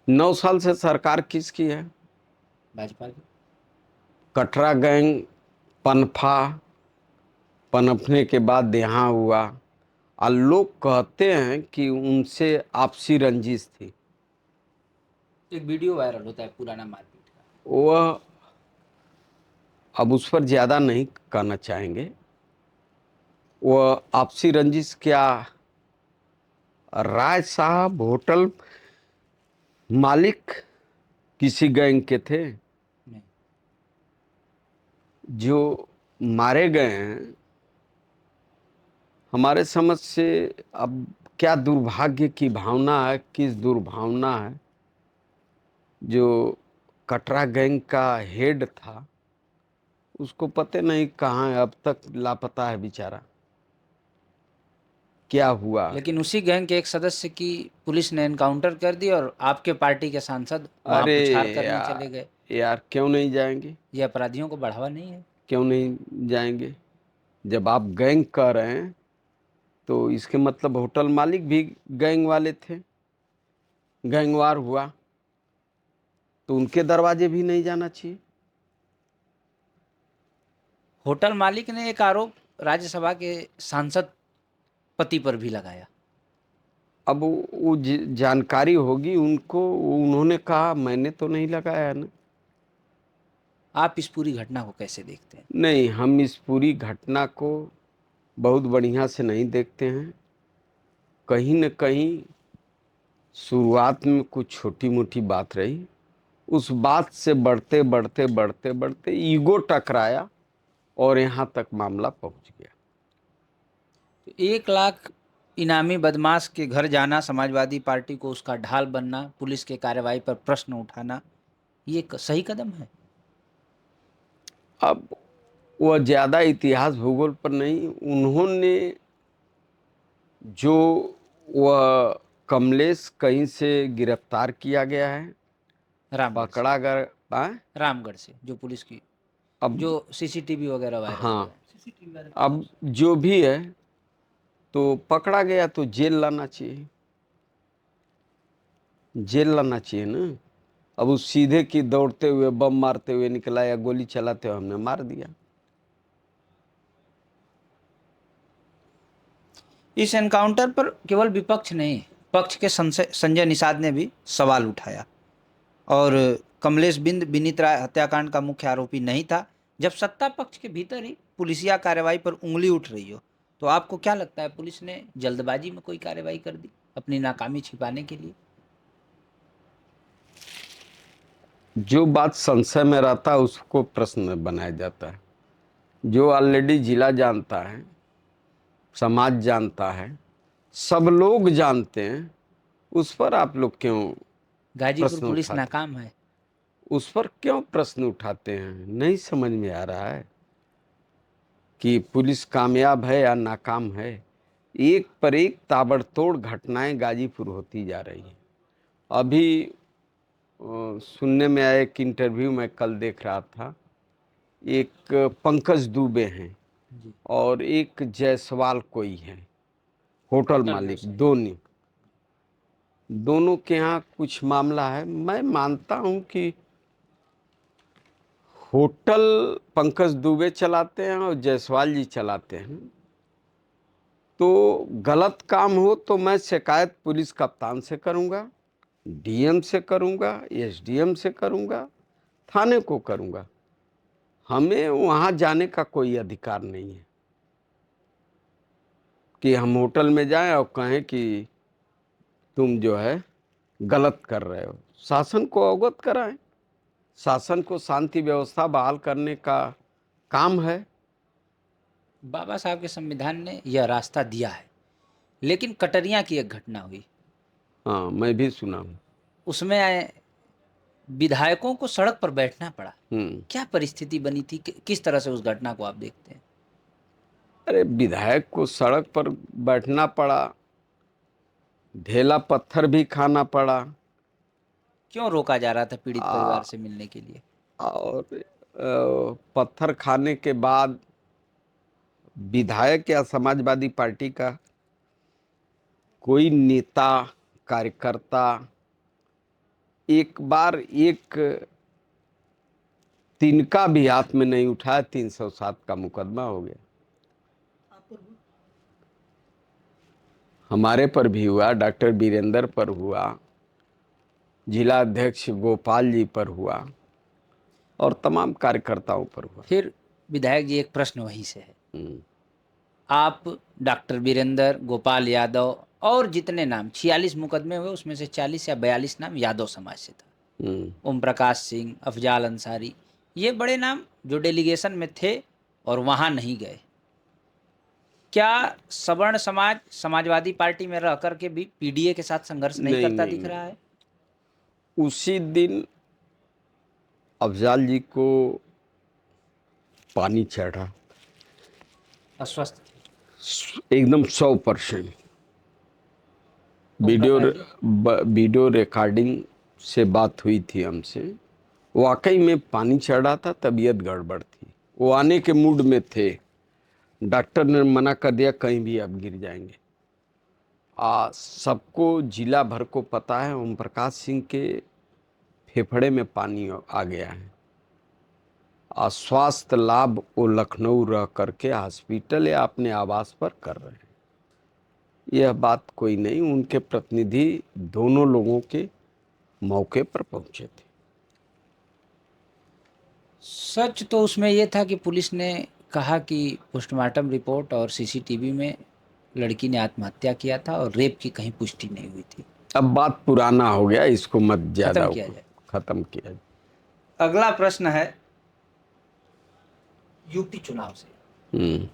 9 साल से सरकार किसकी है? भाजपा की। कटरा गैंग पनपने के बाद यहाँ हुआ, और लोग कहते हैं कि उनसे आपसी रंजिश थी। एक वीडियो वायरल होता है पुराना मारपीट का। वह अब उस पर ज़्यादा नहीं कहना चाहेंगे। वह आपसी रंजिश क्या, राय साहब होटल मालिक किसी गैंग के थे। नहीं। जो मारे गए हैं, हमारे समझ से अब क्या दुर्भाग्य की भावना है, किस दुर्भावना है, जो कटरा गैंग का हेड था उसको पता नहीं कहाँ है, अब तक लापता है बेचारा। क्या हुआ? लेकिन उसी गैंग के एक सदस्य की पुलिस ने एनकाउंटर कर दी और आपके पार्टी के सांसद वहां अरे पुछार करने चले यार, गए। यार क्यों नहीं जाएंगे? ये अपराधियों को बढ़ावा नहीं है? क्यों नहीं जाएंगे? जब आप गैंग कह रहे हैं तो इसके मतलब होटल मालिक भी गैंग वाले थे, गैंगवार हुआ, तो उनके दरवाजे भी नहीं जाना चाहिए। होटल मालिक ने एक आरोप राज्यसभा के सांसद पति पर भी लगाया। अब वो जानकारी होगी उनको, उन्होंने कहा, मैंने तो नहीं लगाया ना। आप इस पूरी घटना को कैसे देखते हैं? नहीं, हम इस पूरी घटना को बहुत बढ़िया से नहीं देखते हैं। कहीं न कहीं शुरुआत में कुछ छोटी मोटी बात रही, उस बात से बढ़ते बढ़ते बढ़ते बढ़ते ईगो टकराया और यहाँ तक मामला पहुँच गया। 1 लाख इनामी बदमाश के घर जाना, समाजवादी पार्टी को उसका ढाल बनना, पुलिस के कार्रवाई पर प्रश्न उठाना, ये सही कदम है? अब वह ज़्यादा इतिहास भूगोल पर नहीं, उन्होंने जो वह कमलेश कहीं से गिरफ्तार किया गया है, रामगढ़ से। पकड़ा गया। रामगढ़ से जो पुलिस की, अब जो सीसीटीवी वगैरह वायरल हुआ हाँ, है। अब जो भी है तो पकड़ा गया तो जेल लाना चाहिए, जेल लाना चाहिए ना। अब उस सीधे की दौड़ते हुए बम मारते हुए निकला या गोली चलाते हुए हमने मार दिया। इस एनकाउंटर पर केवल विपक्ष नहीं, पक्ष के संजय निषाद ने भी सवाल उठाया। और कमलेश बिंद विनीत राय हत्याकांड का मुख्य आरोपी नहीं था। जब सत्ता पक्ष के भीतर ही पुलिसिया कार्रवाई पर उंगली उठ रही हो, तो आपको क्या लगता है पुलिस ने जल्दबाजी में कोई कार्रवाई कर दी अपनी नाकामी छिपाने के लिए? जो बात संशय में रहता है उसको प्रश्न बनाया जाता है। जो ऑलरेडी जिला जानता है, समाज जानता है, सब लोग जानते हैं, उस पर आप लोग क्यों गाजीपुर प्रश्न पुलिस उठाते? नाकाम है? उस पर क्यों प्रश्न उठाते हैं? नहीं समझ में आ रहा है कि पुलिस कामयाब है या नाकाम है। एक पर एक ताबड़तोड़ घटनाएं गाजीपुर होती जा रही हैं। अभी सुनने में आया, एक इंटरव्यू में कल देख रहा था, एक पंकज दुबे हैं जी। और एक जायसवाल कोई है, होटल मालिक, दोनों के यहाँ कुछ मामला है। मैं मानता हूं कि होटल पंकज दुबे चलाते हैं और जायसवाल जी चलाते हैं, तो गलत काम हो तो मैं शिकायत पुलिस कप्तान से करूंगा, डीएम से करूंगा, एसडीएम से करूंगा, थाने को करूंगा। हमें वहां जाने का कोई अधिकार नहीं है कि हम होटल में जाएं और कहें कि तुम जो है गलत कर रहे हो। शासन को अवगत कराएं, शासन को शांति व्यवस्था बहाल करने का काम है। बाबा साहब के संविधान ने यह रास्ता दिया है, लेकिन कटरिया की एक घटना हुई, हाँ, मैं भी सुना हूँ। उसमें विधायकों को सड़क पर बैठना पड़ा। हम्म। क्या परिस्थिति बनी थी, किस तरह से उस घटना को आप देखते हैं? अरे विधायक को सड़क पर बैठना पड़ा, ढेला पत्थर भी खाना पड़ा, क्यों रोका जा रहा था पीड़ित आ, परिवार से मिलने के लिए? और पत्थर खाने के बाद विधायक या समाजवादी पार्टी का कोई नेता कार्यकर्ता एक बार एक तिनका भी हाथ में नहीं उठाया, 307 का मुकदमा हो गया। हमारे पर भी हुआ, डॉक्टर वीरेंद्र पर हुआ, जिला अध्यक्ष गोपाल जी पर हुआ और तमाम कार्यकर्ताओं पर हुआ। फिर विधायक जी, एक प्रश्न वहीं से है। आप डॉक्टर वीरेंद्र, गोपाल यादव और जितने नाम 46 मुकदमे हुए, उसमें से 40 या 42 नाम यादव समाज से था। ओम प्रकाश सिंह, अफजाल अंसारी, ये बड़े नाम जो डेलीगेशन में थे और वहां नहीं गए। क्या सवर्ण समाज समाजवादी पार्टी में रह करके भी पीडीए के साथ संघर्ष नहीं नहीं करता नहीं दिख रहा है? उसी दिन अफजाल जी को पानी चढ़ा, अस्वस्थ एकदम 100%। वीडियो रिकॉर्डिंग से बात हुई थी हमसे, वाकई में पानी चढ़ा था, तबीयत गड़बड़ थी, वो आने के मूड में थे। डॉक्टर ने मना कर दिया कहीं भी आप गिर जाएंगे। सबको जिला भर को पता है ओम प्रकाश सिंह के फेफड़े में पानी आ गया है। स्वास्थ्य लाभ वो लखनऊ रह करके हॉस्पिटल या अपने आवास पर कर रहे हैं। यह बात कोई नहीं, उनके प्रतिनिधि दोनों लोगों के मौके पर पहुंचे थे। सच तो उसमें यह था कि पुलिस ने कहा कि पोस्टमार्टम रिपोर्ट और सीसीटीवी में लड़की ने आत्महत्या किया था और रेप की कहीं पुष्टि नहीं हुई थी। अब बात पुराना हो गया, इसको मत ज्यादा खत्म किया जाए। खत्म किया जाए। अगला प्रश्न है यूपी चुनाव से।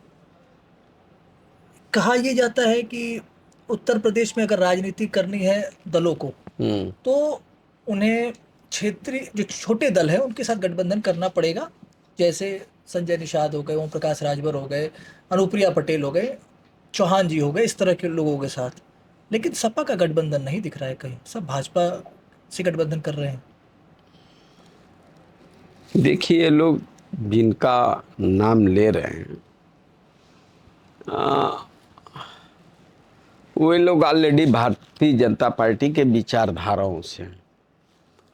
कहा यह जाता है कि उत्तर प्रदेश में अगर राजनीति करनी है दलों को, तो उन्हें क्षेत्रीय जो छोटे दल हैं उनके साथ गठबंधन करना पड़ेगा। जैसे संजय निषाद हो गए, ओम प्रकाश राजभर हो गए, अनुप्रिया पटेल हो गए, चौहान जी हो गए, इस तरह के लोगों के साथ। लेकिन सपा का गठबंधन नहीं दिख रहा है कहीं, सब भाजपा से गठबंधन कर रहे हैं। देखिए, लोग जिनका नाम ले रहे हैं वे लोग ऑलरेडी भारतीय जनता पार्टी के विचारधाराओं से हैं।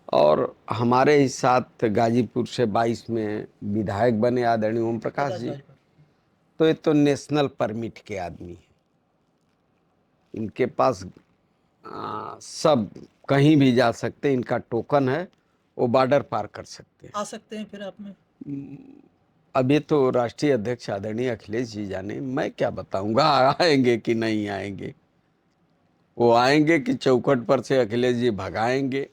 और हमारे ही साथ गाजीपुर से 22 में विधायक बने आदरणीय ओम प्रकाश जी, तो ये तो नेशनल परमिट के आदमी हैं। इनके पास सब कहीं भी जा सकते, इनका टोकन है, वो बॉर्डर पार कर सकते हैं, आ सकते हैं। फिर आप में अब ये तो राष्ट्रीय अध्यक्ष आदरणीय अखिलेश जी जाने, मैं क्या बताऊंगा आएंगे कि नहीं आएंगे। वो आएंगे कि चौखट पर से अखिलेश जी भगाएंगे,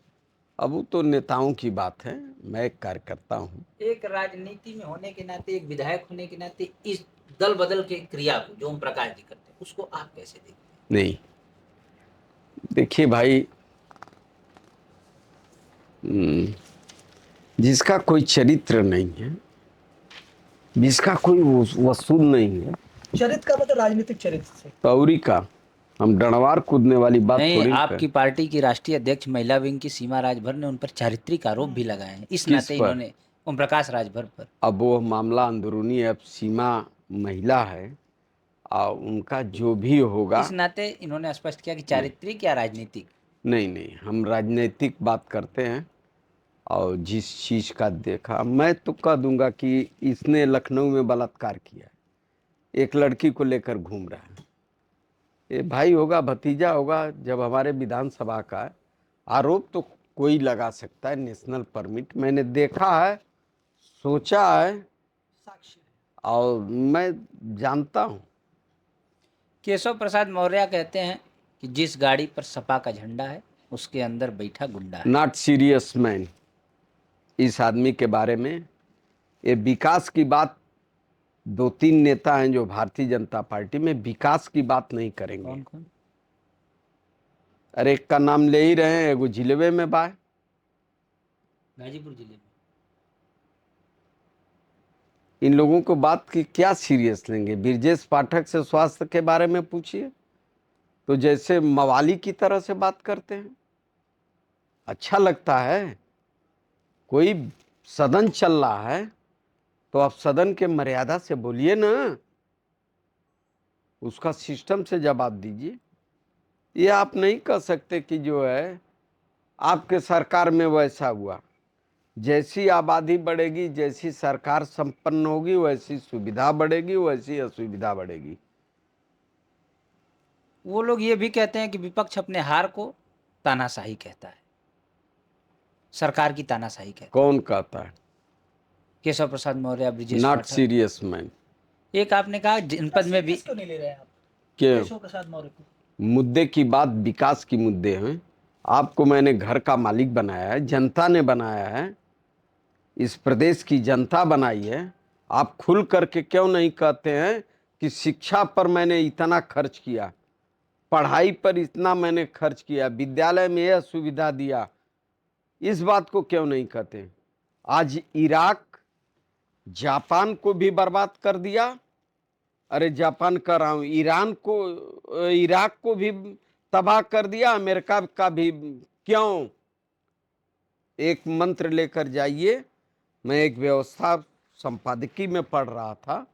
अब वो तो नेताओं की बात है, मैं एक कार्यकर्ता हूँ। एक राजनीति में होने के नाते, एक विधायक होने के नाते, इस दल बदल के क्रिया को जो ओम प्रकाश जी करते हैं उसको आप कैसे देखते हैं? नहीं, देखिए भाई, जिसका कोई चरित्र नहीं है, जिसका कोई वसूल नहीं है, चरित्र का मतलब राजनीतिक चरित्र से पौरी का हम डंडवार कूदने वाली बात नहीं। थोड़ी आपकी पार्टी की राष्ट्रीय अध्यक्ष महिला विंग की सीमा राजभर ने उन पर चारित्रिक आरोप भी लगाए हैं, इस नाते इन्होंने ओम प्रकाश राजभर पर। अब वो मामला अंदरूनी, अब सीमा महिला है और उनका जो भी होगा, इस नाते इन्होंने स्पष्ट किया कि चारित्रिक या राजनीतिक। नहीं, हम राजनीतिक बात करते हैं। और जिस चीज़ का देखा, मैं तो कह दूंगा कि इसने लखनऊ में बलात्कार किया, एक लड़की को लेकर घूम रहा है, ये भाई होगा, भतीजा होगा। जब हमारे विधानसभा का आरोप तो कोई लगा सकता है, नेशनल परमिट मैंने देखा है, सोचा है, और मैं जानता हूँ। केशव प्रसाद मौर्य कहते हैं कि जिस गाड़ी पर सपा का झंडा है उसके अंदर बैठा गुंडा है। Not serious man. इस आदमी के बारे में, ये विकास की बात, 2-3 नेता हैं जो भारतीय जनता पार्टी में विकास की बात नहीं करेंगे। कौन कौन? अरे एक का नाम ले ही रहे हैं, वो जिलेबे में बा, गाजीपुर जिले में। इन लोगों को बात की क्या सीरियस लेंगे? ब्रजेश पाठक से स्वास्थ्य के बारे में पूछिए तो जैसे मवाली की तरह से बात करते हैं। अच्छा लगता है? कोई सदन चल रहा है तो आप सदन के मर्यादा से बोलिए ना, उसका सिस्टम से जवाब दीजिए। ये आप नहीं कह सकते कि जो है आपके सरकार में वैसा हुआ। जैसी आबादी बढ़ेगी, जैसी सरकार संपन्न होगी, वैसी सुविधा बढ़ेगी, वैसी असुविधा बढ़ेगी। वो लोग ये भी कहते हैं कि विपक्ष अपने हार को तानाशाही कहता है, सरकार की तानाशाही कहता है। कौन कहता है? Keshav Prasad Maurya, Brijesh not Pathak. Serious man. एक आपने कहा जनपद में भी क्यों नहीं ले रहे हैं आप के केशव प्रसाद मौर्य को? मुद्दे की बात, विकास की मुद्दे हैं, आपको मैंने घर का मालिक बनाया है, जनता ने बनाया है, इस प्रदेश की जनता बनाई है। आप खुल करके क्यों नहीं कहते हैं कि शिक्षा पर मैंने इतना खर्च किया, पढ़ाई पर इतना मैंने खर्च किया, विद्यालय में यह सुविधा दिया? इस बात को क्यों नहीं कहते? आज इराक जापान को भी बर्बाद कर दिया। अरे जापान कर रहा हूं, ईरान को, इराक को भी तबाह कर दिया, अमेरिका का भी। क्यों? एक मंत्र लेकर जाइए। मैं एक व्यवस्था संपादकीय में पढ़ रहा था,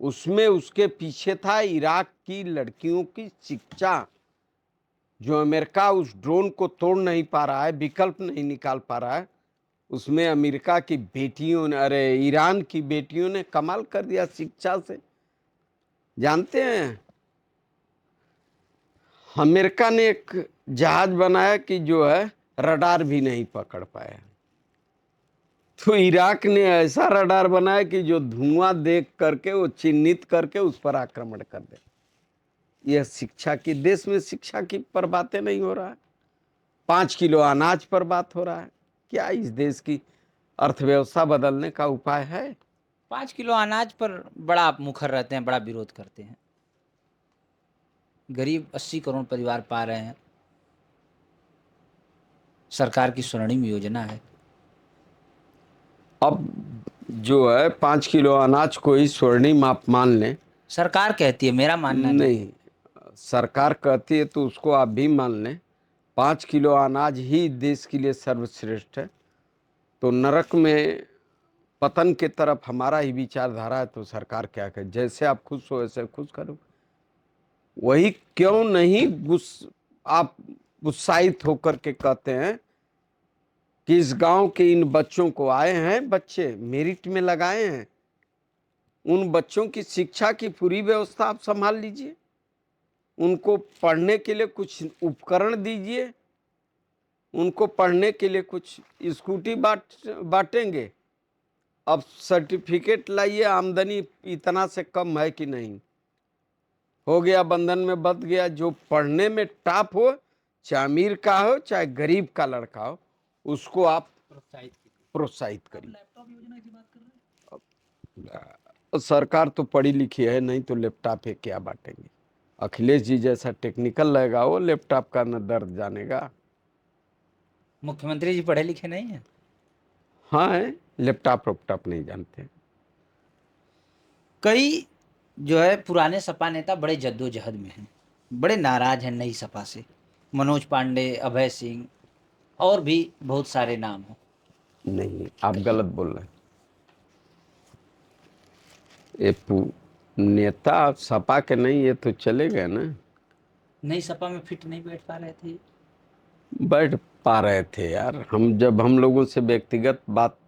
उसमें उसके पीछे था इराक की लड़कियों की शिक्षा। जो अमेरिका उस ड्रोन को तोड़ नहीं पा रहा है, विकल्प नहीं निकाल पा रहा है, उसमें अमेरिका की बेटियों ने, अरे ईरान की बेटियों ने कमाल कर दिया शिक्षा से। जानते हैं, अमेरिका ने एक जहाज बनाया कि जो है रडार भी नहीं पकड़ पाया, तो इराक ने ऐसा रडार बनाया कि जो धुआं देख करके वो चिन्हित करके उस पर आक्रमण कर दे। यह शिक्षा की, देश में शिक्षा की पर बातें नहीं हो रहा है। 5 किलो अनाज पर बात हो रहा है। क्या इस देश की अर्थव्यवस्था बदलने का उपाय है? 5 किलो अनाज पर बड़ा आप मुखर रहते हैं, बड़ा विरोध करते हैं। गरीब 80 करोड़ परिवार पा रहे हैं, सरकार की स्वर्णिम योजना है। अब जो है 5 किलो अनाज को ही स्वर्णिम आप मान लें। सरकार कहती है, मेरा मानना नहीं। नहीं, सरकार कहती है तो उसको आप भी मान लें। 5 किलो अनाज ही देश के लिए सर्वश्रेष्ठ है। तो नरक में पतन के तरफ हमारा ही विचारधारा है, तो सरकार क्या करे? जैसे आप खुश हो ऐसे खुश करो। वही क्यों नहीं आप उत्साहित होकर के कहते हैं कि इस गांव के इन बच्चों को, आए हैं बच्चे मेरिट में लगाए हैं, उन बच्चों की शिक्षा की पूरी व्यवस्था आप संभाल लीजिए, उनको पढ़ने के लिए कुछ उपकरण दीजिए, उनको पढ़ने के लिए कुछ स्कूटी बांटेंगे। अब सर्टिफिकेट लाइए, आमदनी इतना से कम है कि नहीं, हो गया बंधन में बंध गया। जो पढ़ने में टॉप हो, चाहे अमीर का हो चाहे गरीब का लड़का हो, उसको आप प्रोत्साहित करिए। सरकार तो पढ़ी लिखी है, नहीं तो लैपटॉप है क्या बांटेंगे? अखिलेश जी जैसा टेक्निकल रहेगा वो लैपटॉप का न दर्द जानेगा। मुख्यमंत्री जी पढ़े लिखे नहीं है? हाँ है, लैपटॉप नहीं जानते। कई जो है पुराने सपा नेता बड़े जद्दोजहद में हैं, बड़े नाराज हैं नई सपा से। मनोज पांडे, अभय सिंह और भी बहुत सारे नाम हैं। नहीं, आप गलत बोल रहे हैं। ये नेता सपा के नहीं, ये तो चले गए ना। नई सपा में फिट नहीं बैठ पा रहे थे। बैठ पा रहे थे यार। जब हम लोगों से व्यक्तिगत बात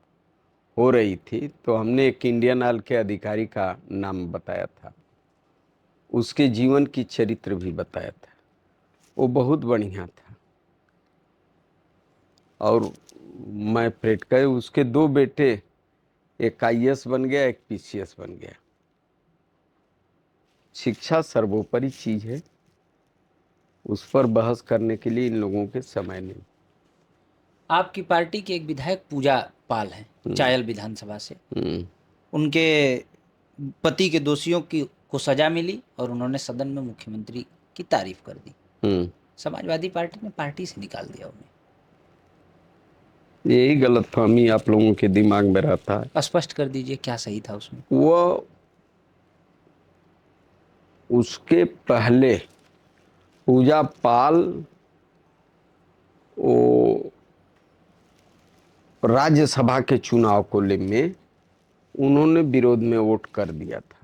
हो रही थी तो हमने एक इंडियन ऑयल के अधिकारी का नाम बताया था, उसके जीवन की चरित्र भी बताया था। वो बहुत बढ़िया था। और मैं प्रेट कर, उसके 2 बेटे, एक आईएएस बन गया, एक पीसीएस बन गया। शिक्षा सर्वोपरि चीज है, उस पर बहस करने के लिए इन लोगों के समय नहीं। आपकी पार्टी के एक विधायक पूजा पाल हैं, चायल विधानसभा से। हम्म। उनके पति के दोषियों की को सजा मिली और उन्होंने सदन में मुख्यमंत्री की तारीफ कर दी। समाजवादी पार्टी ने पार्टी से निकाल दिया उन्हें। यही गलतफहमी आप लोगों के दिमाग में रहता है। स्पष्ट कर दीजिए क्या सही था उसमें। वो उसके पहले पूजा पाल वो राज्यसभा के चुनाव को में उन्होंने विरोध में वोट कर दिया था।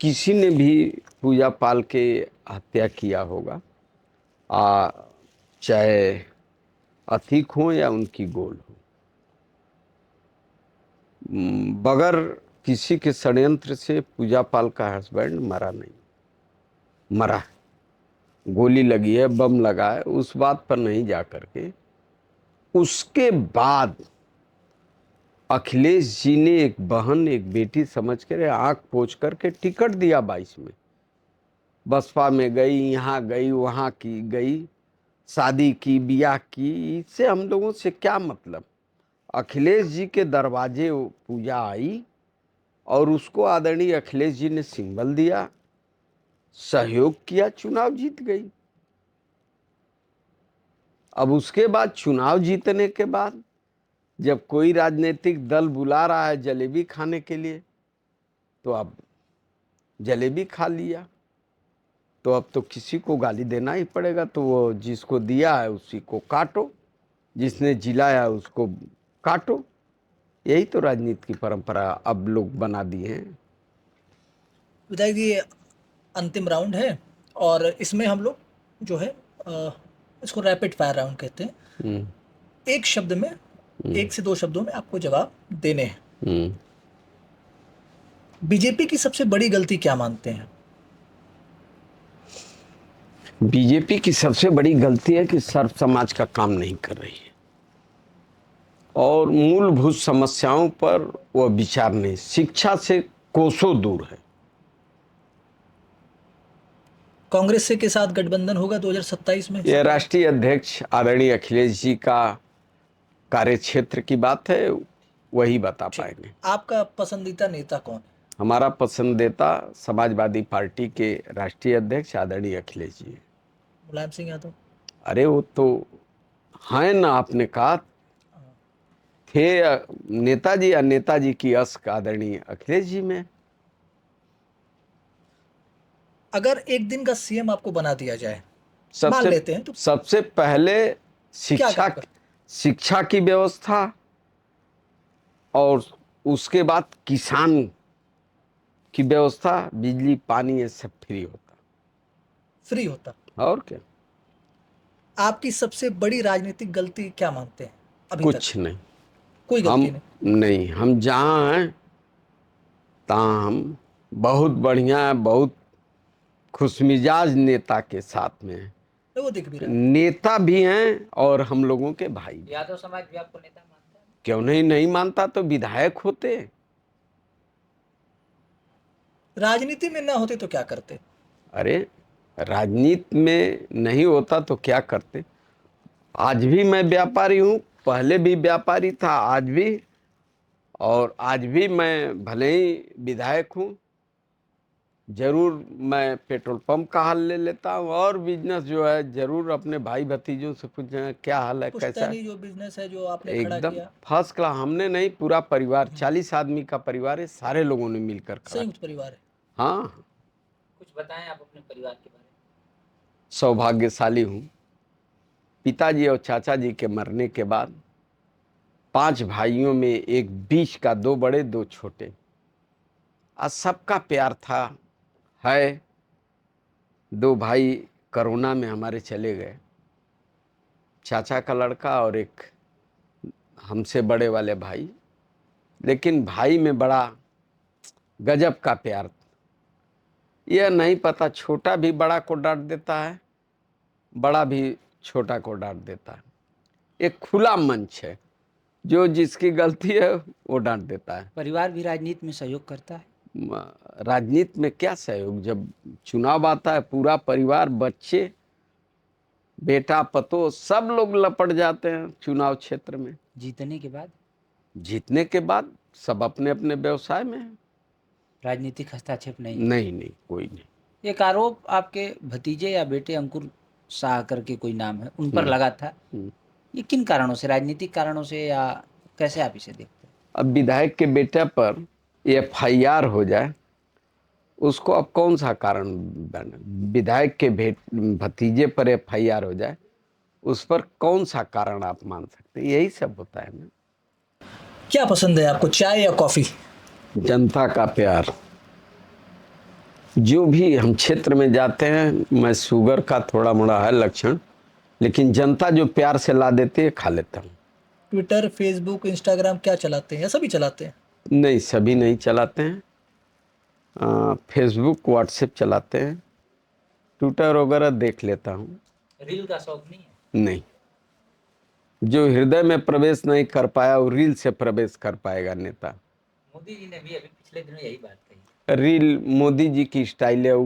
किसी ने भी पूजा पाल के हत्या किया होगा, चाहे अतीक हो या उनकी गोल हो, बगैर किसी के षड्यंत्र से पूजा पाल का हस्बैंड मरा नहीं। मरा, गोली लगी है, बम लगा है, उस बात पर नहीं जा करके उसके बाद अखिलेश जी ने एक बहन, एक बेटी समझ कर आंख पोंछ करके टिकट दिया 22 में। बसपा में गई, यहाँ गई, वहाँ की गई, शादी की, ब्याह की, इससे हम लोगों से क्या मतलब। अखिलेश जी के दरवाजे वो पूजा आई और उसको आदरणीय अखिलेश जी ने सिंबल दिया, सहयोग किया, चुनाव जीत गई। अब उसके बाद चुनाव जीतने के बाद जब कोई राजनीतिक दल बुला रहा है जलेबी खाने के लिए, तो अब जलेबी खा लिया, तो अब तो किसी को गाली देना ही पड़ेगा। तो वो जिसको दिया है उसी को काटो, जिसने जिलाया उसको काटो। यही तो राजनीति की परंपरा अब लोग बना दिए हैं। विधायक जी, ये अंतिम राउंड है और इसमें हम लोग जो है इसको रैपिड फायर राउंड कहते हैं। हम्म, एक शब्द में, 1 से 2 शब्दों में आपको जवाब देने हैं। हम्म। बीजेपी की सबसे बड़ी गलती क्या मानते हैं? बीजेपी की सबसे बड़ी गलती है कि सर्व समाज का काम नहीं कर रही है और मूलभूत समस्याओं पर वह विचार नहीं, शिक्षा से कोसों दूर है। कांग्रेस से के साथ गठबंधन होगा 2027 में? यह राष्ट्रीय अध्यक्ष आदरणीय अखिलेश जी का कार्य क्षेत्र की बात है, वही बता पाएंगे। आपका पसंदीदा नेता कौन है? हमारा पसंदीदा समाजवादी पार्टी के राष्ट्रीय अध्यक्ष आदरणीय अखिलेश जी। मुलायम सिंह यादव? अरे वो तो हैं ना, आपने कहा थे नेताजी या नेताजी की अस्क आदरणीय अखिलेश जी में। अगर एक दिन का सीएम आपको बना दिया जाए, मान लेते हैं, तो सबसे पहले क्या शिक्षा करेंगे? शिक्षा की व्यवस्था और उसके बाद किसान की व्यवस्था, बिजली पानी ये सब फ्री होता। फ्री होता? और क्या। आपकी सबसे बड़ी राजनीतिक गलती क्या मानते हैं अभी कुछ तक? नहीं, कोई हम गलती नहीं, हम जहाँ हैं तहाँ हम बहुत बढ़िया, बहुत खुशमिजाज नेता के साथ में हैं। नहीं, वो दिख भी रहा है। नेता भी हैं और हम लोगों के भाई भी। यादव समाज भी आपको नेता मानता है? क्यों नहीं मानता, तो विधायक होते। राजनीति में ना होते तो क्या करते? अरे राजनीति में नहीं होता तो क्या करते। आज भी मैं व्यापारी हूँ, पहले भी व्यापारी था, आज भी, और आज भी मैं भले ही विधायक हूँ, जरूर मैं पेट्रोल पंप का हाल ले लेता हूँ और बिजनेस जो है जरूर अपने भाई भतीजों से पूछना क्या हाल है, कैसा है। पुश्तैनी जो बिजनेस है जो आपने खड़ा एकदम किया, फर्स्ट क्लास। हमने नहीं, पूरा परिवार, 40 आदमी का परिवार है, सारे लोगों ने मिलकर खड़ा संयुक्त परिवार है। किया। हाँ, कुछ बताएं आप अपने परिवार के बारे में। सौभाग्यशाली हूँ। पिताजी और चाचा जी के मरने के बाद 5 भाइयों में एक बीच का, 2 बड़े 2 छोटे, आज सबका प्यार था है। 2 भाई कोरोना में हमारे चले गए, चाचा का लड़का और एक हमसे बड़े वाले भाई। लेकिन भाई में बड़ा गजब का प्यार। यह नहीं पता, छोटा भी बड़ा को डांट देता है, बड़ा भी छोटा को डांट देता है। एक खुला मंच है, जो जिसकी गलती है वो डांट देता है। परिवार भी राजनीति में सहयोग करता है? राजनीति में क्या सहयोग, जब चुनाव आता है पूरा परिवार, बच्चे, बेटा, पतो, सब लोग लपट जाते हैं चुनाव क्षेत्र में। जीतने के बाद? जीतने के बाद सब अपने अपने व्यवसाय में हैं। राजनीतिक हस्तक्षेप नहीं? नहीं, कोई नहीं। एक आरोप आपके भतीजे या बेटे अंकुर शाह करके कोई नाम है, उन पर लगा था। ये किन कारणों से, राजनीतिक कारणों से, या कैसे आप इसे देखते हैं? अब विधायक के बेटे पर FIR हो जाए, उसको अब कौन सा कारण बना? विधायक के भतीजे पर FIR हो जाए, उस पर कौन सा कारण आप मान सकते हैं? यही सब होता है ना। क्या पसंद है आपको, चाय या कॉफी? जनता का प्यार। जो भी हम क्षेत्र में जाते हैं, मैं शुगर का थोड़ा मोड़ा है लक्षण, लेकिन जनता जो प्यार से ला देती है खा लेता हूँ। ट्विटर, फेसबुक, इंस्टाग्राम क्या चलाते हैं या सभी चलाते हैं? नहीं, सभी नहीं चलाते हैं। फेसबुक, व्हाट्सएप चलाते हैं, ट्विटर वगैरह देख लेता हूँ। रील का शौक नहीं है? नहीं, जो हृदय में प्रवेश नहीं कर पाया वो रील से प्रवेश कर पाएगा नेता। मोदी जी ने भी अभी पिछले दिनों यही बात कही। रील मोदी जी की स्टाइल है, वो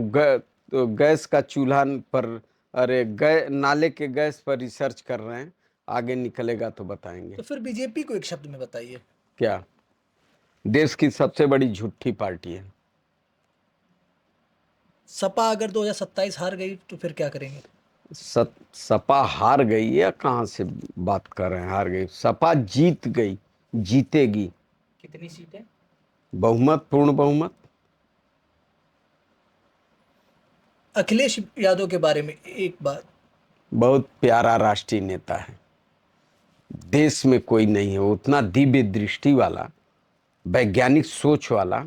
तो गैस का चूल्हा पर, अरे नाले के गैस पर रिसर्च कर रहे हैं, आगे निकलेगा तो बताएंगे। तो फिर बीजेपी को एक शब्द में बताइए। क्या? देश की सबसे बड़ी झूठी पार्टी है। सपा अगर 2027 हार गई तो फिर क्या करेंगे? सपा हार गई या कहाँ से बात कर रहे हैं हार गई? सपा जीत गई, जीतेगी। कितनी सीटें? बहुमत, पूर्ण बहुमत। अखिलेश यादव के बारे में एक बात। बहुत प्यारा राष्ट्रीय नेता है, देश में कोई नहीं है उतना दिव्य दृष्टि वाला, वैज्ञानिक सोच वाला।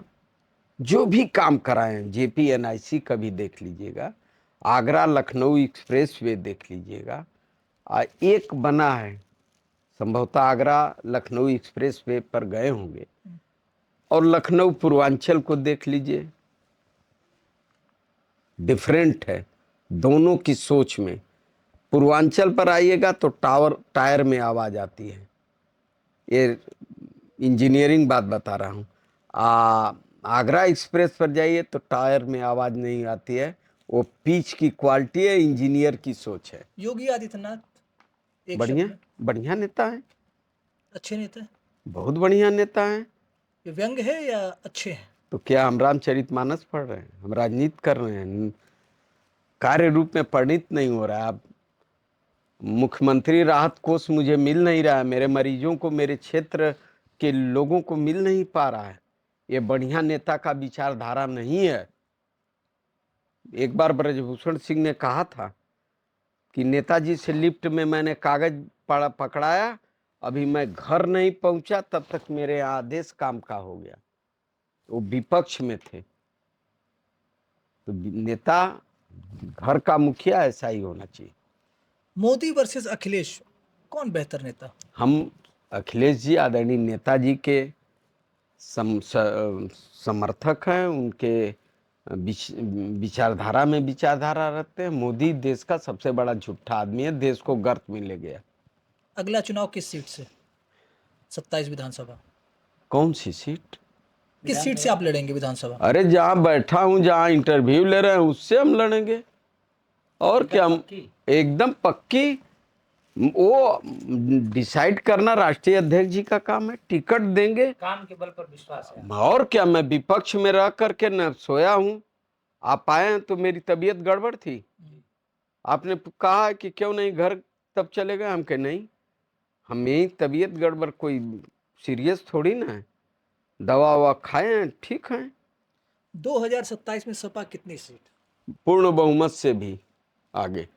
जो भी काम कराए हैं, JPNIC का भी देख लीजिएगा, आगरा लखनऊ एक्सप्रेस वे देख लीजिएगा, एक बना है, संभवतः आगरा लखनऊ एक्सप्रेस वे पर गए होंगे, और लखनऊ पूर्वांचल को देख लीजिए, डिफरेंट है दोनों की सोच में। पूर्वांचल पर आइएगा तो टायर में आवाज आती है, ये इंजीनियरिंग बात बता रहा हूँ। आगरा एक्सप्रेस पर जाइए तो टायर में आवाज नहीं आती है, वो पिच की क्वालिटी है, इंजीनियर की सोच है। योगी आदित्यनाथ एक बढ़िया शब्द में। बढ़िया नेता है, अच्छे नेता है। बहुत बढ़िया नेता है। ये व्यंग है या अच्छे हैं? तो क्या हम रामचरितमानस पढ़ रहे हैं? हम राजनीति कर रहे हैं, कार्य रूप में परिणित नहीं हो रहा है। अब मुख्यमंत्री राहत कोष मुझे मिल नहीं रहा है, मेरे मरीजों को, मेरे क्षेत्र के लोगों को मिल नहीं पा रहा है। ये बढ़िया नेता का विचारधारा नहीं है। एक बार ब्रजभूषण सिंह ने कहा था कि नेताजी से लिफ्ट में मैंने कागज पकड़ाया, अभी मैं घर नहीं पहुंचा तब तक मेरे आदेश काम का हो गया। वो विपक्ष में थे। तो नेता घर का मुखिया ऐसा ही होना चाहिए। मोदी वर्सेस अखिलेश, कौन बेहतर नेता? हम अखिलेश जी आदरणीय नेताजी के समर्थक हैं, उनके विचारधारा में विचारधारा रखते हैं। मोदी देश का सबसे बड़ा झूठा आदमी है, देश को गर्त में ले गया। अगला चुनाव किस सीट से? 27 विधानसभा। कौन सी सीट? किस सीट से आप लड़ेंगे विधानसभा? अरे जहां बैठा हूं, जहां इंटरव्यू ले रहे हैं, उससे हम लड़ेंगे। और क्या? हम एकदम पक्की। वो डिसाइड करना राष्ट्रीय अध्यक्ष जी का काम है, टिकट देंगे, काम के बल पर विश्वास है। और क्या? मैं विपक्ष में रह करके न सोया हूं। आप आए हैं तो मेरी तबीयत गड़बड़ थी, आपने कहा कि क्यों नहीं घर, तब चले गए। हम कहे नहीं, हम यही तबीयत गड़बड़, कोई सीरियस थोड़ी ना है, दवा ववा खाए हैं, ठीक है। 2027 में सपा कितनी सीट? पूर्ण बहुमत से भी आगे,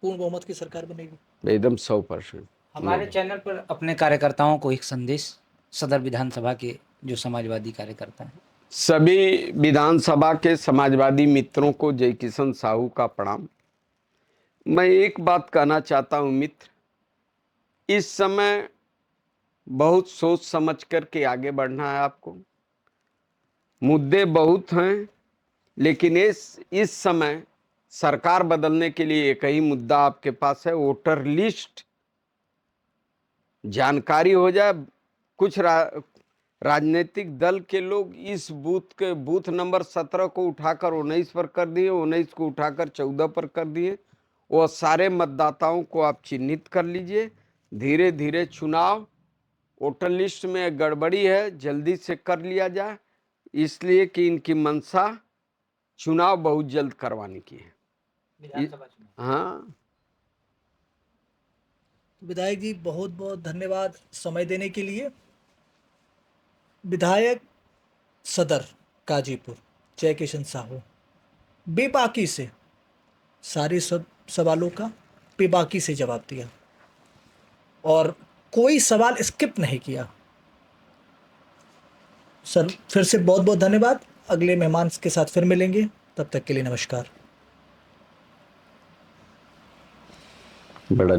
पूर्ण बहुमत की सरकार बनेगी एकदम 100%। हमारे चैनल पर अपने कार्यकर्ताओं को एक संदेश, सदर विधानसभा के जो समाजवादी कार्यकर्ता हैं। सभी विधानसभा के समाजवादी मित्रों को जय किशन साहू का प्रणाम। मैं एक बात कहना चाहता हूं मित्र, इस समय बहुत सोच समझ करके आगे बढ़ना है आपको। मुद्दे बहुत हैं, लेकिन इस समय सरकार बदलने के लिए एक ही मुद्दा आपके पास है, वोटर लिस्ट जानकारी हो जाए। कुछ राजनीतिक दल के लोग इस बूथ नंबर 17 को उठाकर 19 पर कर दिए, 19 को उठाकर 14 पर कर दिए। वो सारे मतदाताओं को आप चिन्हित कर लीजिए। धीरे धीरे चुनाव, वोटर लिस्ट में गड़बड़ी है, जल्दी से कर लिया जाए, इसलिए कि इनकी मंशा चुनाव बहुत जल्द करवाने की है। हाँ, विधायक जी बहुत बहुत धन्यवाद समय देने के लिए। विधायक सदर गाजीपुर जय किशन साहू बेबाकी से सारे सब सवालों का बेबाकी से जवाब दिया और कोई सवाल स्किप नहीं किया। सर फिर से बहुत बहुत धन्यवाद। अगले मेहमान के साथ फिर मिलेंगे, तब तक के लिए नमस्कार। बड़ा